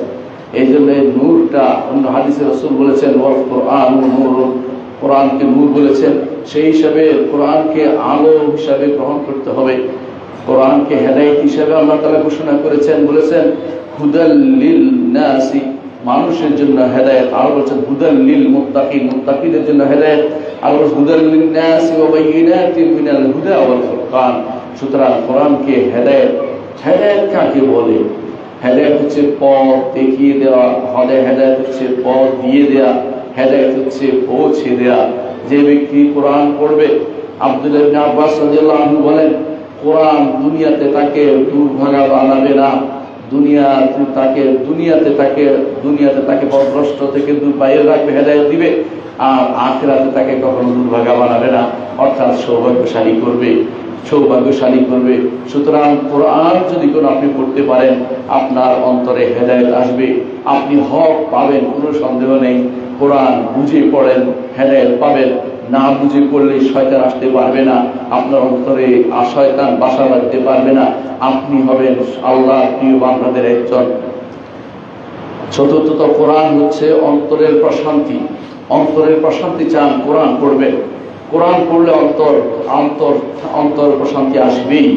এই জন্য নূরটা অন্য হাদিসে রাসূল বলেছেন ওয়াল কোরআন নূরুন, কোরআনকে নূর বলেছেন। সেই হিসাবে কোরআনকে আলো হিসাবে গ্রহণ করতে হবে। কোরআনকে হেদায়েত হিসাবে আল্লাহ তাআলা ঘোষণা করেছেন, বলেছেন হুদাল লিল নাসি, মানুষের জন্য হেদায়েত। আর বলেছেন হুদাল লিল মুত্তাকিন, মুত্তাকিদের জন্য হেদায়েত। আর বলেছেন হুদাল লিন নাসি ওয়া বাইয়িনাতিন মিনাল হুদা ওয়াল ফুরকান। সুতরাং কোরআনকে হেদায়েত কাকে বলে? হেদায়েত হচ্ছে পথ দেখিয়ে দেওয়া, হেদায়েত হচ্ছে পথ দিয়ে দেয়া, হেদায়েত হচ্ছে পৌঁছে দেয়া। যে ব্যক্তি কোরআন পড়বে, আব্দুল্লাহ ইবনে আব্বাস রাদিয়াল্লাহু আনহু বলেন কোরআন দুনিয়াতে তাকে দুর্ভাগা বানাবে না, দুনিয়াতে তাকে পথভ্রষ্ট থেকে বাইরে রাখবে, হেদায়েত দিবে। আর আখিরাতে তাকে কখনো দুর্ভাগা বানাবে না, অর্থাৎ সৌভাগ্যশালী করবে। সুতরাং কোরআন যদি কোনো আপনি পড়তে পারেন, আপনার অন্তরে হেদায়েত আসবে, আপনি হক পাবেন, কোনো সন্দেহ নেই। কোরআন বুঝে পড়েন, হেদায়েত পাবেন। না বুঝে পড়লে শয়তান আসতে পারবে না, আপনার অন্তরে শয়তান বাসা বাঁধতে পারবে না। আপনি হবেন আল্লাহর প্রিয় বান্দাদের একজন। চতুর্থত, কোরআন হচ্ছে অন্তরের প্রশান্তি। অন্তরের প্রশান্তি চান, কোরআন পড়বেন। কোরআন পড়লে অন্তর প্রশান্তি আসবেই।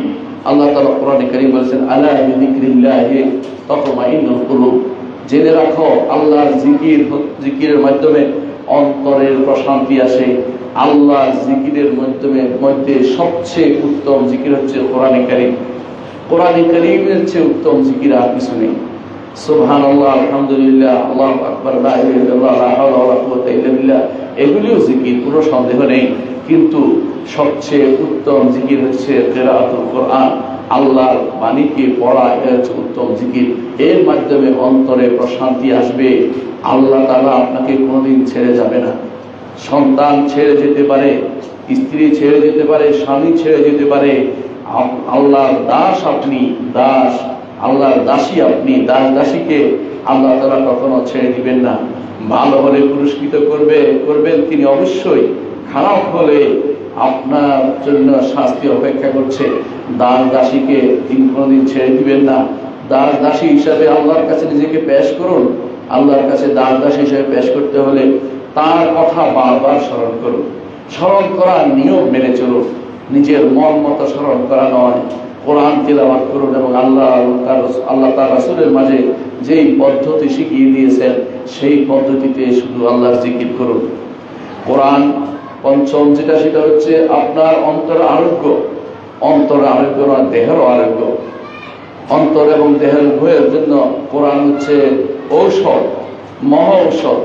আল্লাহ তাআলা কোরআনে কারীম বলেছেন আলা বিযিকরিল্লাহি তাতমাইন্নুল কুলুব, জেনে রাখো আল্লাহর জিকিরের মাধ্যমে অন্তরের প্রশান্তি আসে। আল্লাহর জিকিরের মধ্যে সবচেয়ে উত্তম জিকির হচ্ছে কোরআনে কারীম। কোরআনে কারীমের চেয়ে উত্তম জিকির আর কিছু নেই। সুবহানাল্লাহ, আলহামদুলিল্লাহ, আল্লাহু আকবার, লা ইলাহা ইল্লাল্লাহ, লা হাওলা ওয়ালা কুওয়াতা ইল্লা বিল্লাহ, এগুলিও জিকির, কোনো সন্দেহ নেই। কিন্তু সবচেয়ে উত্তম জিকির হচ্ছে কিরাআতুল কোরআন, আল্লাহর বাণীকে পড়া, এটা হচ্ছে উত্তম জিকির। এর মাধ্যমে অন্তরে প্রশান্তি আসবে। আল্লাহ তাআলা আপনাকে কোনোদিন ছেড়ে যাবে না। সন্তান ছেড়ে যেতে পারে, স্ত্রী ছেড়ে যেতে পারে, স্বামী ছেড়ে যেতে পারে, আল্লাহর দাস আপনি, আল্লাহর দাসী আপনি, দাসীকে আল্লাহ তাআলা কখনো ছেড়ে দিবেন না। ভালো হলে পুরস্কৃত করবেন তিনি অবশ্যই, খারাপ হলে আপনার জন্য শাস্তি অপেক্ষা করছে। দাসীকে তিনি কোনোদিন ছেড়ে দিবেন না। দাসী হিসাবে আল্লাহর কাছে নিজেকে পেশ করুন। আল্লাহর কাছে দাসী হিসাবে পেশ করতে হলে তার কথা বারবার স্মরণ করুন। স্মরণ করার নিয়ম মেনে চলুন, নিজের মন মতো স্মরণ করা নয়। কোরআন তিলাওয়াত করুন এবং আল্লাহ তার রাসূলের মাঝে যেই পদ্ধতি শিখিয়ে দিয়েছেন সেই পদ্ধতিতে শুধু আল্লাহর জিকির করুন। কোরআন পঞ্চম সেটা হচ্ছে আপনার অন্তর আরোগ্য নয়, দেহের আরোগ্য। অন্তর এবং দেহের উভয়ের জন্য কোরআন হচ্ছে ঔষধ, মহা ঔষধ,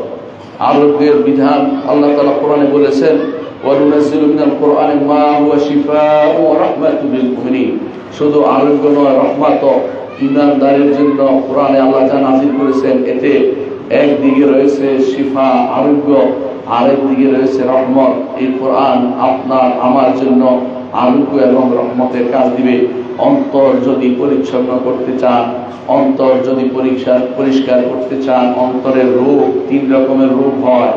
আরোগ্যের বিধান। আল্লাহ তাআলা কোরআনে বলেছেন ওয়ানুনাজ্জিলু মিনাল কোরআনি মা হুয়া শিফাউ ওয়া রাহমাতুল লিল মুমিনিন, শুধু আরোগ্য নয়, রহমত ঈমানদারের জন্য কোরআনে আল্লাহ যা নাযিল করেছেন, এতে একদিকে রয়েছে শিফা, আরোগ্য, আরেক দিকে রয়েছে রহমত। এই কোরআন আপনার আমার জন্য আরোগ্য এবং রহমতের কাজ দিবে। অন্তর যদি পরিচ্ছন্ন করতে চান, অন্তর যদি পরিষ্কার করতে চান, অন্তরের রোগ, 3 রকমের রোগ হয়।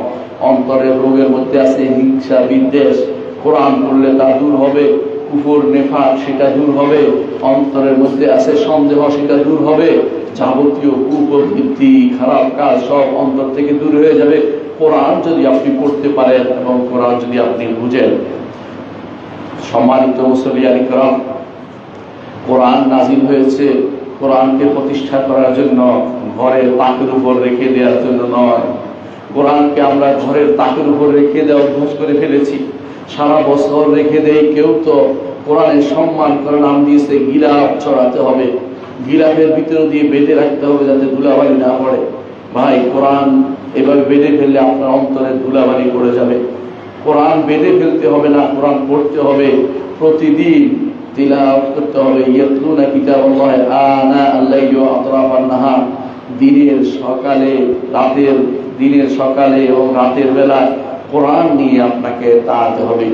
অন্তরের রোগের মধ্যে আছে হিংসা, বিদ্বেষ। কোরআন পড়লে তা দূর হবে। কুফর, নেফাক, সেটা দূর হবে। অন্তরের মধ্যে আছে সন্দেহ, সেটা দূর হবে। যাবতীয় কুপ্রবৃত্তি, খারাপ কাজ সব অন্তর থেকে দূর হয়ে যাবে কোরআন যদি আপনি পড়তে পারেন এবং কোরআন যদি আপনি বুঝেন। সম্মানিত মুসলিয়ান ইকরাম, কোরআন নাযিল হয়েছে কোরআনকে প্রতিষ্ঠা করার জন্য, ঘরের পাকের উপর রেখে দেওয়ার জন্য নয়। কোরআনকে আমরা ঘরের তাকের উপর রেখে দেওয়া অভ্যাস করে ফেলেছি, সারা বছর রেখে দেই। কেউ তো কোরআনের সম্মান করে নাম দিয়েছে গিলাফ ছড়াতে হবে, গিলাফের ভিতরে দিয়ে বেঁধে রাখতে হবে যাতে ধুলাবালি না পড়ে। ভাই, কোরআন এভাবে বেঁধে ফেললে আপনার অন্তরে ধুলাবালি পড়ে যাবে। কোরআন বেঁধে ফেলতে হবে না, কোরআন পড়তে হবে, প্রতিদিন তিলাওয়াত করতে হবে। ইয়াতলুনা কিতাবাল্লাহ আনা আল-লাইলি ওয়া আতরাফান নাহার, দিনের সকালে এবং রাতের বেলায় কোরআন নিয়ে আপনাকে দাঁড়াতে হবে।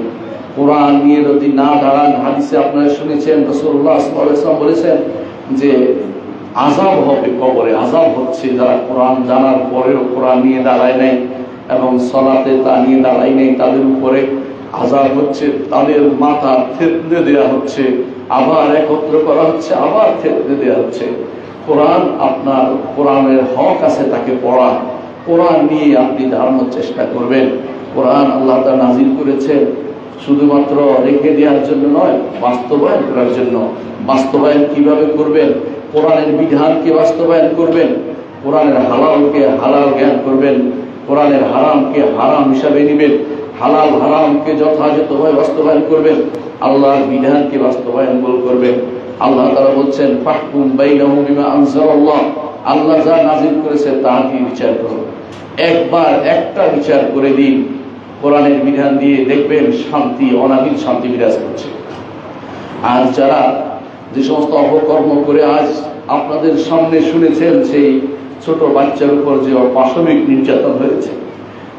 কোরআন নিয়ে যদি না দাঁড়ান, হাদিসে আপনারা শুনেছেন রাসূলুল্লাহ সাল্লাল্লাহু আলাইহি ওয়াসাল্লাম বলেছেন যে আযাব হবে, কবরে আযাব হচ্ছে যারা কোরআন জানার পরেও কোরআন নিয়ে দাঁড়ায় নাই এবং সালাতে তা নিয়ে দাঁড়ায় নাই, তাদের উপরে আযাব হচ্ছে। তাদের মাথা থেতলে দেওয়া হচ্ছে, আবার একত্র করা হচ্ছে, আবার থেতলে দেওয়া হচ্ছে। কোরআন, আপনার কোরআনের হক আছে তাকে পড়া, কোরআন নিয়ে আপনি দাঁড়ানোর চেষ্টা করবেন। কোরআন আল্লাহ তাআলা নাযিল করেছেন শুধুমাত্র রেখে দেওয়ার জন্য নয়, বাস্তবায়ন করার জন্য। বাস্তবায়ন কিভাবে করবেন? কোরআনের বিধানকে বাস্তবায়ন করবেন, কোরআনের হালালকে হালাল জ্ঞান করবেন, কোরআনের হারামকে হারাম হিসাবে নেবেন, হালাল হারামকে যথাযথভাবে বাস্তবায়ন করবেন, আল্লাহর বিধানকে বাস্তবায়ন করবেন। আল্লাহ তাআলা বলছেন ফাহকুম বাইনাহুম বিমা আনজালাল্লাহ, আল্লাহ যা নাযিল করেছে তা দিয়ে বিচার করুন। একবার একটা বিচার করে দিন কোরআনের বিধান দিয়ে, দেখবেন শান্তি, অনাবিল শান্তি বিরাজ করছে। আর যারা যে সমস্ত অপকর্ম করে আজ আপনাদের সামনে শুনেছেন, সেই ছোট বাচ্চার উপর যে অপাশবিক নির্যাতন হয়েছে,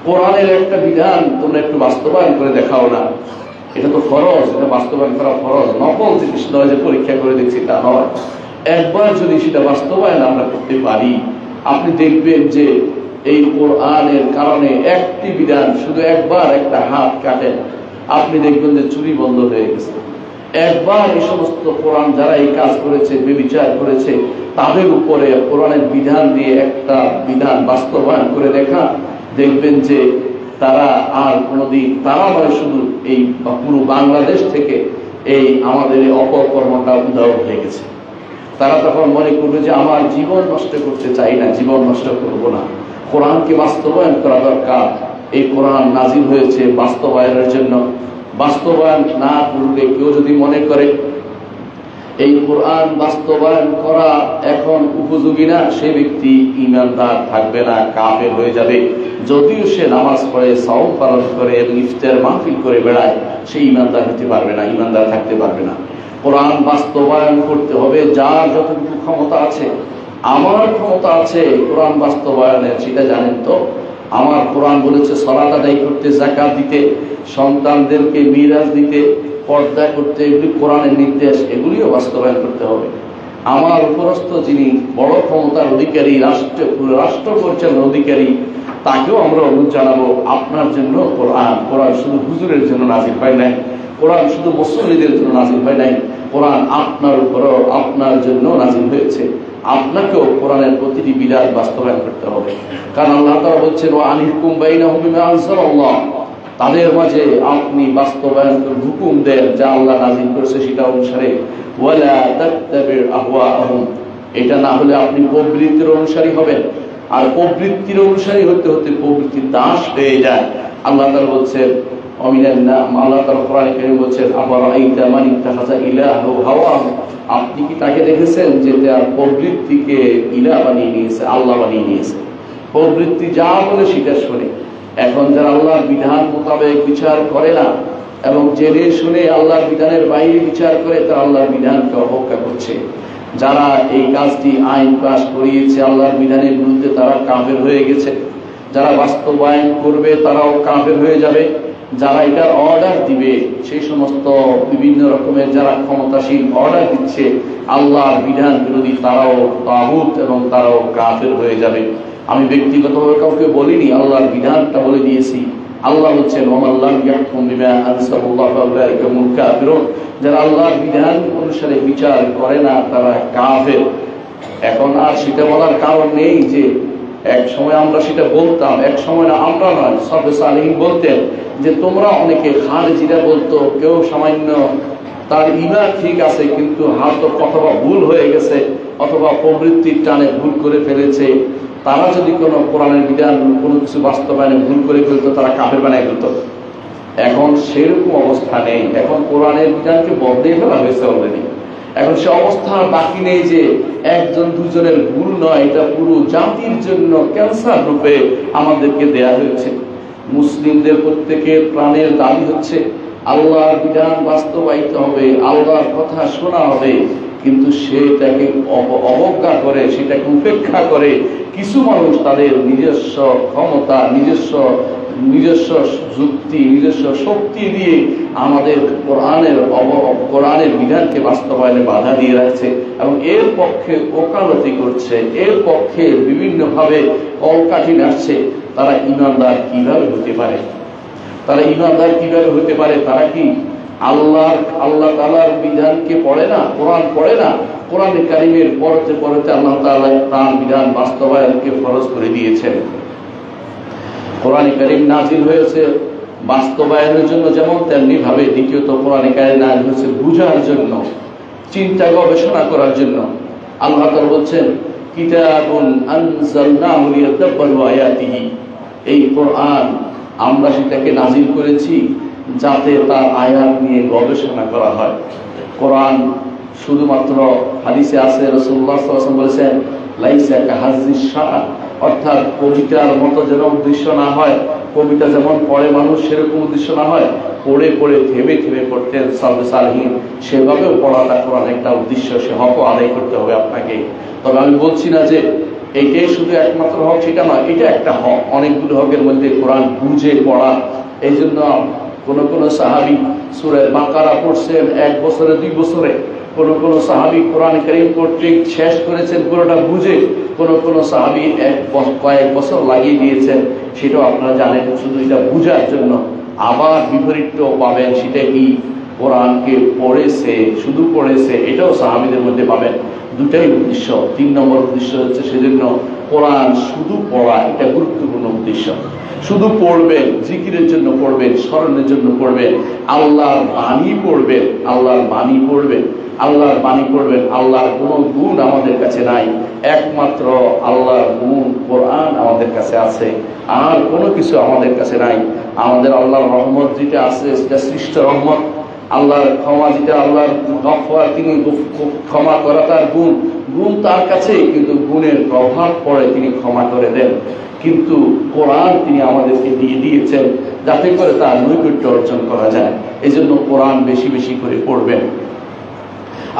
কোরআনের একটা বিধান তোমরা একটু বাস্তবায়ন করে দেখাও না। এটা তো ফরজ, এটা বাস্তবায়ন করা ফরজ, নকল জিনিস নয় যে পরীক্ষা করে দেখছি তা নয়। একবার যদি সেটা বাস্তবায়ন আমরা করতে পারি, আপনি দেখবেন যে এই কোরআনের কারণে একটি বিধান, শুধু একবার একটা হাত কাটেন, আপনি দেখবেন যে চুরি বন্ধ হয়ে গেছে। একবার এই সমস্ত কোরআন যারা এই কাজ করেছে, বেবিচার করেছে, তাদের উপরে কোরআনের বিধান দিয়ে একটা বিধান বাস্তবায়ন করে দেখা, দেখবেন যে তারা আর কোনোদিন, তারা মানে শুধু এই পুরো বাংলাদেশ থেকে এই আমাদের এই অপকর্মটা উদাও হয়ে গেছে। তারা তখন মনে করবে যে আমার জীবন নষ্ট করতে চাই না, জীবন নষ্ট করব না, কোরআনকে বাস্তবায়ন করা দরকার। এই কোরআন নাযিল হয়েছে বাস্তবায়নের জন্য। বাস্তবায়ন না করলে, কেউ যদি মনে করে এই কোরআন বাস্তবায়ন করা এখন উপযোগী না, সে ব্যক্তি ঈমানদার থাকবে না, কাফের হয়ে যাবে। যদিও সে নামাজ পড়ে, সাওম পালন করে এবং ইফতার মাহফিল করে বেড়ায়, সে ঈমানদার হতে পারবে না, ঈমানদার থাকতে পারবে না। কোরআন বাস্তবায়ন করতে হবে। যার যতটুকু ক্ষমতা আছে, আমার ক্ষমতা আছে কোরআন বাস্তবায়নের, সেটা জানেন তো। আমার কোরআন বলেছে সালাত আদায় করতে, যাকাত দিতে, সন্তানদেরকে মিরাজ দিতে, পর্দা করতে, এগুলি কোরআনের নির্দেশ, এগুলিও বাস্তবায়ন করতে হবে। আমার উপরস্থ যিনি বড় ক্ষমতার অধিকারী, রাষ্ট্র পরিচালনার অধিকারী, তাকেও আমরা অনুরোধ জানাবো, আপনার জন্য কোরআন শুধু হুজুরের জন্য নাযিল হয় নাই, কোরআন শুধু মুসল্লিদের জন্য নাযিল হয় নাই, কোরআন আপনার উপরও, আপনার জন্য নাযিল হয়েছে। আপনাকেও কোরআনের প্রতিটি বিধান বাস্তবায়ন করতে হবে। কারণ আল্লাহ তাআলা বলছেন ওয়া আনহিকুম বাইনাহুম বিমা আনজালাল্লাহ, তাদের মাঝে আপনি বাস্তবায়ন হুকুম দেন যা আল্লাহ নাযিল করেছে সেটা অনুসারে। ওয়ালা তাত্তাবি'উ আহওয়াআহুম, এটা না হলে আপনি প্রবৃত্তির অনুসারী হবেন, আর প্রবৃত্তির অনুসারী হতে হতে প্রবৃত্তির দাস হয়ে যায়। আল্লাহ তাআলা বলছেন আল্লাহ তাআলা কোরআনে কারীমে বলছেন আফারাআইতা মান ইত্তাখাযা ইলাহু হাওয়াহু, আপনি কি তাকে দেখেছেন যে তার প্রবৃত্তিকে ইলাহ বানিয়ে নিয়েছে, আল্লাহ বানিয়ে নিয়েছে। প্রবৃত্তি যা বলে সেটা শুনে। এখন যারা আল্লাহর বিধান মোতাবেক বিচার করে না এবং জেনে শুনে আল্লাহর বিধানের বাইরে বিচার করে, তারা আল্লাহর বিধানকে অবজ্ঞা করছে। যারা এই কাজটি আইন পাস করিয়েছে আল্লাহর বিধানের বিরুদ্ধে, তারা কাফের হয়ে গেছে। যারা বাস্তবায়ন করবে তারাও কাফের হয়ে যাবে। যারা এটার অর্ডার দিবে, সেই সমস্ত বিভিন্ন রকমের যারা ক্ষমতাশীল অর্ডার দিচ্ছে আল্লাহর বিধান বিরোধী, তারাও তাগুত এবং তারাও কাফের হয়ে যাবে। আমি ব্যক্তিগতভাবে কাউকে বলিনি, আল্লাহর বিধানটা বলে দিয়েছি। আল্লাহ বলছেন ওমান লাম ইয়াহকুম বিমা আনজালাল্লাহু ফাউলাইকা হুমুল কাফিরুন, যারা আল্লাহর বিধান অনুসারে বিচার করে না তারা কাফের। এখন আর সেটা বলার কারণ নেই যে এক সময় আমরা সেটা বলতাম, এক সময় না, আমরা নয়, সাহাবে সালেহীন বলতেন যে তোমরা অনেকে, খারিজিরা বলতো, কেউ সামান্য তার ঈমান ঠিক আছে কিন্তু হয়তো অথবা ভুল হয়ে গেছে, অথবা প্রবৃত্তির টানে ভুল করে ফেলেছে, তারা যদি কোনো কোরআনের বিধান কোনো কিছু বাস্তবায়নে ভুল করে ফেলতো, তারা কাফের বানায় ফেলতো। এখন সেরকম অবস্থা নেই, এখন কোরআনের বিধানকে বদলে ফেলা হয়েছে অলরেডি। এখন সে অবস্থা বাকি নেই যে একজন দুজনের ভুল নয়, এটা পুরো জাতির জন্য ক্যান্সার রূপে আমাদেরকে দেয়া হয়েছে। মুসলিমদের প্রত্যেকের প্রাণের দাবি হচ্ছে আল্লাহর বিধান বাস্তবায়িত হবে, আল্লাহর কথা শোনা হবে, কিন্তু সেটাকে অবজ্ঞা করে, সেটাকে উপেক্ষা করে কিছু মানুষ তাদের নিজস্ব ক্ষমতা, নিজস্ব যুক্তি, নিজস্ব শক্তি দিয়ে আমাদের কোরআনের বিধানকে বাস্তবায়নে বাধা দিয়ে রাখছে এবং এর পক্ষে ওকালতি করছে, এর পক্ষে বিভিন্নভাবে কলকাঠি নাড়ছে। তারা ঈমানদার কিভাবে হতে পারে? তারা ঈমানদার কিভাবে হতে পারে? তারা কি আল্লাহ তাআলার বিধানকে পড়ে না, কোরআন পড়ে না? কোরআনে কারীমের পড়তে পড়তে আল্লাহ তাআলা তার বিধান বাস্তবায়নকে ফরজ করে দিয়েছেন। কোরআনে কারীম নাজিল হয়েছে বাস্তবায়নের জন্য যেমন, তেমনি ভাবে দ্বিতীয়ত কোরআনে কারীম নাজিল হয়েছে বুঝার জন্য, চিন্তা গবেষণা করার জন্য। আল্লাহ তাআলা বলছেন কিতাবুন আনজালনাহু লিয়াদাব্বারু আয়াতিহি, এই কোরআন আমরা সেটাকে নাজিল করেছি যাতে তার আয়াত নিয়ে গবেষণা করা হয়। কোরআন শুধুমাত্র হাদিসে আছে, রাসূলুল্লাহ সাল্লাল্লাহু আলাইহি ওয়াসাল্লাম বলেছেন লাইসা কাহাযিস শাআর, অর্থাৎ কবিতার মতো যেন উদ্দেশ্য না হয়, কবিতা যেমন পড়ে মানুষ সেরকম উদ্দেশ্য না হয়, পড়ে পড়ে থেমে থেমে পড়তেন সালফে সালেহীন, সেভাবেও পড়াটা কোরআন একটা উদ্দেশ্য, সে হকও আদায় করতে হবে আপনাকে। তবে আমি বলছি না যে এইটাই শুধু একমাত্র হক, সেটা নয়, এটা একটা হক, অনেকগুলো হকের মধ্যে কোরআন বুঝে পড়া। এই জন্য কোন সাহাবী সূরা বাকারা পড়ছেন 1 বছরে 2 বছরে, কোন সাহাবী কোরআন কারীম পড়তে শেষ করেছেন পুরোটা বুঝে, কোন সাহাবী কয়েক বছর লাগিয়ে দিয়েছেন। সেটাও আপনারা জানেন, শুধু এটা বুঝার জন্য। আবার বিপরীতটাও পাবেন, সেটা কি কোরআনকে পড়েছে, শুধু পড়েছে, এটাও সাহাবীদের মধ্যে পাবেন। দুটাই উদ্দেশ্য। 3 নম্বর উদ্দেশ্য হচ্ছে সেজন্য কোরআন শুধু পড়া, এটা গুরুত্বপূর্ণ উদ্দেশ্য। শুধু পড়বেন, জিকিরের জন্য পড়বেন, স্মরণের জন্য পড়বেন, আল্লাহর বাণী পড়বেন, আল্লাহর বাণী পড়বেন, আল্লাহর বাণী পড়বেন। আল্লাহর কোনো গুণ আমাদের কাছে নাই, একমাত্র আল্লাহর গুণ কোরআন আমাদের কাছে আছে, আর কোনো কিছু আমাদের কাছে নাই। আমাদের আল্লাহর রহমত যেটা আছে সেটা সৃষ্ট রহমত, আল্লাহর ক্ষমা যেটা, আল্লাহর গফফার, তিনি ক্ষমা করা তার গুণ তার কাছে, কিন্তু গুণের প্রভাব পড়ে তিনি ক্ষমা করে দেন। কিন্তু কোরআন তিনি আমাদেরকে দিয়ে দিয়েছেন যাতে করে তার নৈকট্য অর্জন করা যায়। এই জন্য কোরআন বেশি বেশি করে পড়বেন।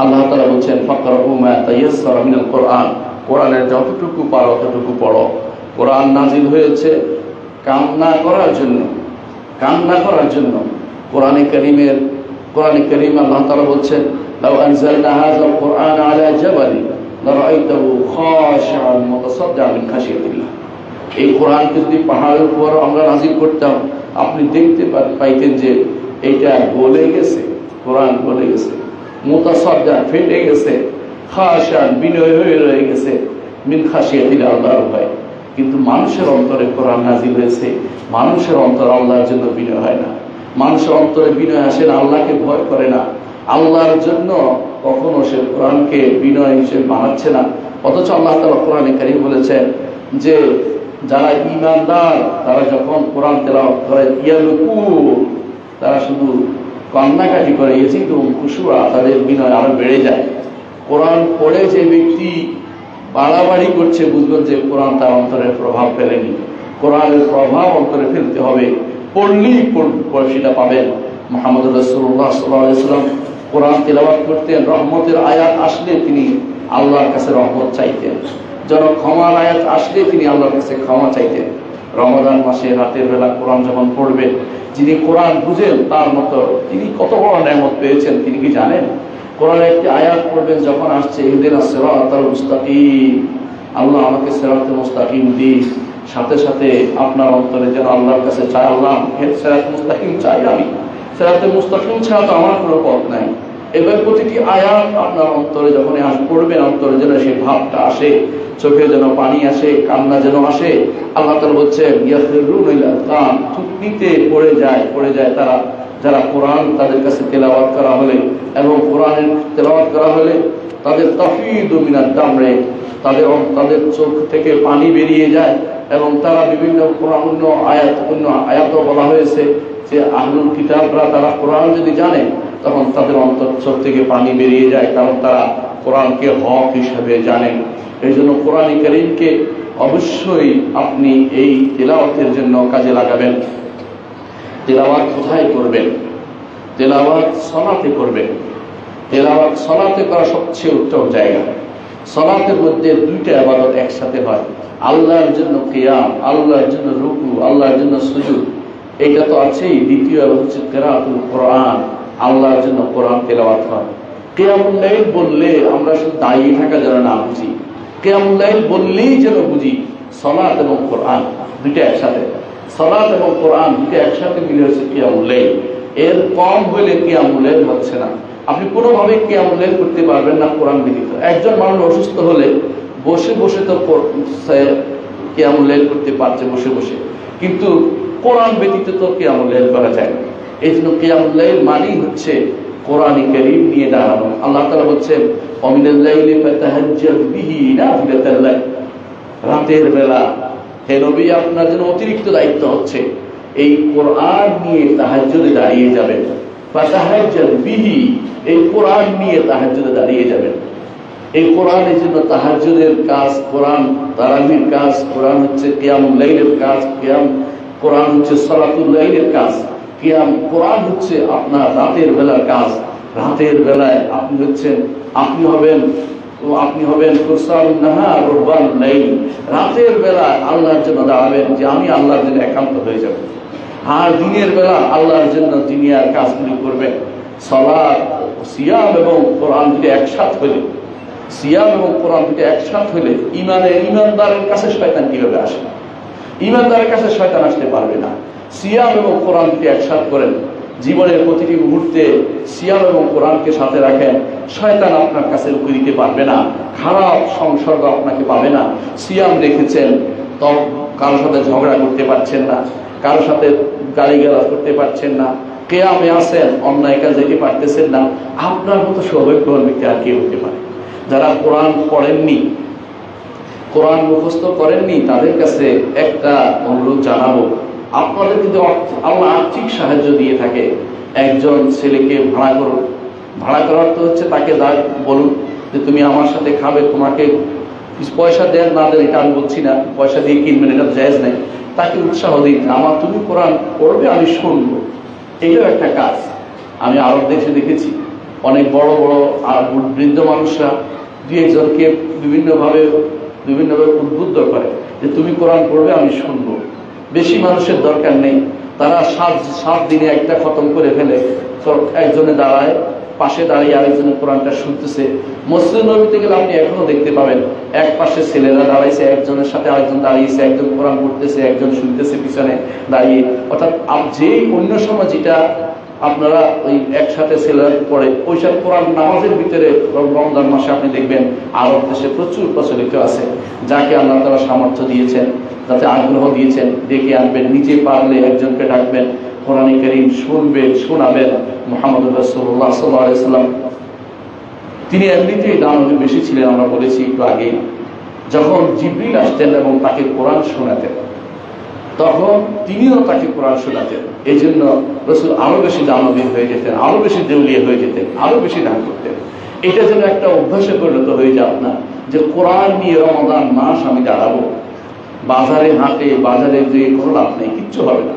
আল্লাহ তাআলা বলছেন ফাকরাউ মা তায়াসসারা মিনাল কোরআন, কোরআনের যতটুকু পারো ততটুকু পড়ো। কোরআন নাজিল হয়েছে কান্না করার জন্য। কোরআনে কারীম আল্লাহ তাআলা বলছেন লাউ আনজালনা হাযাল কোরআন আলা জাবালিন লারাআইতাহু খাশিআন মুতাসাদ্দিআন মিন খাশিয়াতিল্লাহ, এই কোরআনকে যদি পাহাড়ের উপর আমরা নাজিল করতাম, আপনি দেখতে পাইতেন যে এটা গলে গেছে, কোরআন গলে গেছে, মুতাসাদ্দিআন ফেটে গেছে, খাশিআন বিনয় হয়ে রয়ে গেছে, মিন খাশিয়াতিল্লাহ, আল্লাহর ভয়। কিন্তু মানুষের অন্তরে কোরআন নাজিল হয়েছে, মানুষের অন্তর আল্লাহর জন্য বিনয় হয় না, মানুষের অন্তরে বিনয় আসে না, আল্লাহকে ভয় করে না, আল্লাহর জন্য কখনো সে কোরআনকে বিনয় হিসেবে বানাচ্ছে না। অথচ আল্লাহ তাআলা কোরআনে কারীম বলেছেন যে যারা ঈমানদার তারা যখন কোরআন তেলাওয়াত করে ইয়ালকু, তারা শুধু কান্নাকাটি করে, ইয়াজিদুহুম খুশুআ, তাদের বিনয় আরো বেড়ে যায়। কোরআন পড়ে যে ব্যক্তি বাড়াবাড়ি করছে, বুঝবেন যে কোরআন তার অন্তরে প্রভাব ফেলেনি। কোরআনের প্রভাব অন্তরে ফেলতে হবে, পড়লেই সেটা পাবেন। মুহাম্মদ রাসূলুল্লাহ সাল্লাল্লাহু আলাইহি ওয়াসাল্লাম কোরআন তেলাওয়াত করতেন, রহমতের আয়াত আসলে তিনি আল্লাহর কাছে রহমত চাইতেন, যেন ক্ষমার আয়াত আসলে তিনি আল্লাহর কাছে ক্ষমা চাইতেন। রমাদান মাসে রাতের বেলা কোরআন যখন পড়বেন, যিনি কোরআন বুঝেন তার মতো তিনি কত বড় নেয়ামত পেয়েছেন তিনি কি জানেন? কোরআনে একটি আয়াত পড়বেন যখন আসছে ইহদিনাস সিরাতাল মুস্তাকিম, আল্লাহ আমাকে সিরাতুল মুস্তাকিম দিন, সাথে সাথে আপনার অন্তরে যেন আল্লাহর কাছে চাই, আল্লাহ সিরাতুল মুস্তাকিম চাই, আমি সিরাতুল মুস্তাকিম ছাড়া তো আমার কোনো পথ নাই। এবার প্রতিটি আয়াত আপনার অন্তরে যখন পড়বেন, অন্তরে যেন সেই ভাবটা আসে, চোখে যেন পানি আসে, কান্না যেন আসে। আল্লাহ তাআলা বলছেন ইয়াখিরুনা ইলা আযকান, থুতনিতে পড়ে যায় তারা, যারা কোরআন তাদের কাছে তেলাওয়াত করা হলে এবং কোরআনের তেলাওয়াত করা হলে তাদের তাফিদু মিনাদ দামরে, তাদের চোখ থেকে পানি বেরিয়ে যায়। এবং তারা বিভিন্ন অন্য আয়াত বলা হয়েছে যে আহলুল কিতাবরা তারা কোরআন যদি জানে তখন তাদের অন্তর চোখ থেকে পানি বেরিয়ে যায়, কারণ তারা কোরআনকে হক হিসাবে জানেন। এই জন্য কোরআন কারীমকে অবশ্যই আপনি এই তিলাওয়াতের জন্য কাজে লাগাবেন। তিলাওয়াত কোথায় করবেন? তিলাওয়াত সালাতে করবেন। তিলাওয়াত সালাতে করা সবচেয়ে উত্তম জায়গা। সালাতের মধ্যে দুইটা ইবাদত একসাথে হয়, আল্লাহর জন্য কিয়াম, আল্লাহর জন্য রুকু, আল্লাহর জন্য সুজুদ, এটা তো আছেই। দ্বিতীয় হচ্ছে কিরাআতুল কোরআন, আল্লাহর জন্য কোরআন তেলাওয়াত হয়। কিয়ামুল লাইল বললে আমরা শুধু দাঁড়িয়ে থাকা যেন না বুঝি, কিয়ামুল লাইল বললেই যেন বুঝি সালাত এবং কোরআন দুইটা একসাথে। সালাত এবং কোরআন দুইটা একসাথে মিলে হচ্ছে কিয়ামুল লাইল। এর কম হইলে কিয়ামুল লাইল হচ্ছে না। আপনি কোনোভাবে কিয়ামুল লাইল করতে পারবেন না কোরআন ব্যতীত। একজন মানুষ অসুস্থ হলে বসে বসে তো কিয়ামুল লাইল করতে পারছে বসে বসে, কিন্তু কোরআন ব্যতীত তো কিয়ামুল লাইল করা যায় না। এই জন্য কিয়ামুল লাইল মানেই হচ্ছে কোরআন কারীম নিয়ে দাঁড়ানো। আল্লাহ তাআলা বলছেন ওয়ামিনাল লাইলি ফাতাহাজ্জাদ বিহি নাফিলাতাল লাক, রাতের বেলা হে নবী আপনার জন্য অতিরিক্ত দায়িত্ব হচ্ছে এই কোরআন নিয়ে তাহাজ্জুদে দাঁড়িয়ে যাবেন। ফাতাহাজ্জাদ বিহি, এই কোরআন নিয়ে তাহাজ্জুদে দাঁড়িয়ে যাবেন। এই কোরআনের জন্য তাহাজ্জুদের কাজ, কোরআন তারাবির কাজ, কোরআন হচ্ছে কিয়ামুল লাইলের কাজ, কোরআন হচ্ছে সালাতুল লাইলের কাজ, কোরআন হচ্ছে আপনার রাতের বেলার কাজ। রাতের বেলায় আপনি হবেন কুরসানুন নাহার রুবানুল লাইল, রাতের বেলায় আল্লাহর জন্য দাঁড়াবেন যে আমি আল্লাহর জন্য একান্ত হয়ে যাব। আর দিনের বেলা আল্লাহর জন্য দুনিয়ার কাজগুলি করবেন। সালাত, সিয়াম এবং কোরআন যদি একসাথে হইলে, সিয়াম এবং কোরআন দুটো একসাথে হইলে ইমানদারের কাছে শয়তান কিভাবে আসে? ইমানদারের কাছে শয়তান আসতে পারবে না। সিয়াম এবং কোরআন দুটো একসাথে করেন, জীবনের প্রতিটি মুহূর্তে সিয়াম এবং কোরআনকে সাথে রাখেন, শয়তান আপনার কাছে রুখে দিতে পারবে না, খারাপ সংসর্গ আপনাকে পাবে না। সিয়াম রেখেছেন তো কারোর সাথে ঝগড়া করতে পারছেন না, কারোর সাথে গালিগালাজ করতে পারছেন না, কিয়ামে আছেন অন্যায় কাজ যেতে পারতেছেন না। আপনার মতো সৌভাগ্যবান ব্যক্তি আর কে হতে পারে? যারা কোরআন পড়েননি, কোরআন মুখস্থ করেননি, তাদের কাছে একটা অনুরোধ জানাবো, আপনাদের কিন্তু আল্লাহ আর্থিক সাহায্য দিয়ে থাকে। একজন ছেলেকে ভাড়া করুন, ভাড়া করার তো হচ্ছে তাকে বলুন যে তুমি আমার সাথে খাবে, তোমাকে পয়সা দেন না দেন এটা আমি বলছি না, পয়সা দিয়ে কিনবেন এটা জায়েজ নেই। তাকে উৎসাহ দিন, তুমি কোরআন পড়বে আমি শুনবো, এটাও একটা কাজ। আমি আরব দেশে দেখেছি অনেক বড় বড় আর বৃদ্ধ মানুষরা দুই একজনকে বিভিন্নভাবে উদ্বুদ্ধ করে যে তুমি কোরআন পড়বে আমি শুনবো। বেশি মানুষের দরকার নেই, তারা সাত দিনে একটা খতম করে ফেলে। একজনে দাঁড়ায়, পাশে দাঁড়িয়ে আরেকজনের কোরআনটা শুনতেছে। মসজিদ নববীতে গেলে আপনি এখনো দেখতে পাবেন এক পাশে ছেলেরা দাঁড়াইছে, একজনের সাথে আরেকজন দাঁড়িয়েছে, একজন কোরআন পড়তেছে, একজন শুনতেছে পিছনে দাঁড়িয়ে। অর্থাৎ যেই অন্য সময় যেটা আপনারা ওই একসাথে ছেলেরা পড়ে, ওইসব কোরআন নামাজের ভিতরে রমজান মাসে আপনি দেখবেন আরব দেশে প্রচুর প্রচলিত আছে। যাকে আল্লাহ তাআলা সামর্থ্য দিয়েছেন, যাতে আগ্রহ দিয়েছেন, ডেকে আনবেন, নিজে পারলে একজনকে ডাকবেন, কোরআন কারীম শুনবেন, শোনাবেন। মুহাম্মদ রাসূলুল্লাহ সাল্লাল্লাহু আলাইহি ওয়াসাল্লাম তিনি এমনিতেই দানবীর বেশি ছিলেন, আমরা বলেছি একটু আগে। যখন জিবরিল আসতেন এবং তাকে কোরআন শোনাতেন, তখন তিনিও তাকে কোরআন শোনাতেন। এই জন্য রাসূল আরো বেশি দানবীর হয়ে যেতেন, আরো বেশি দেউলিয়া হয়ে যেতেন, আরো বেশি দান করতেন। এটা যেন একটা অভ্যাসে পরিণত হয়ে যায় আপনার, যে কোরআন নিয়ে রমাদান মাস আমি দাঁড়াবো। বাজারে হাটে বাজারে যে কোনো লাভ নেই, কিচ্ছু হবে না।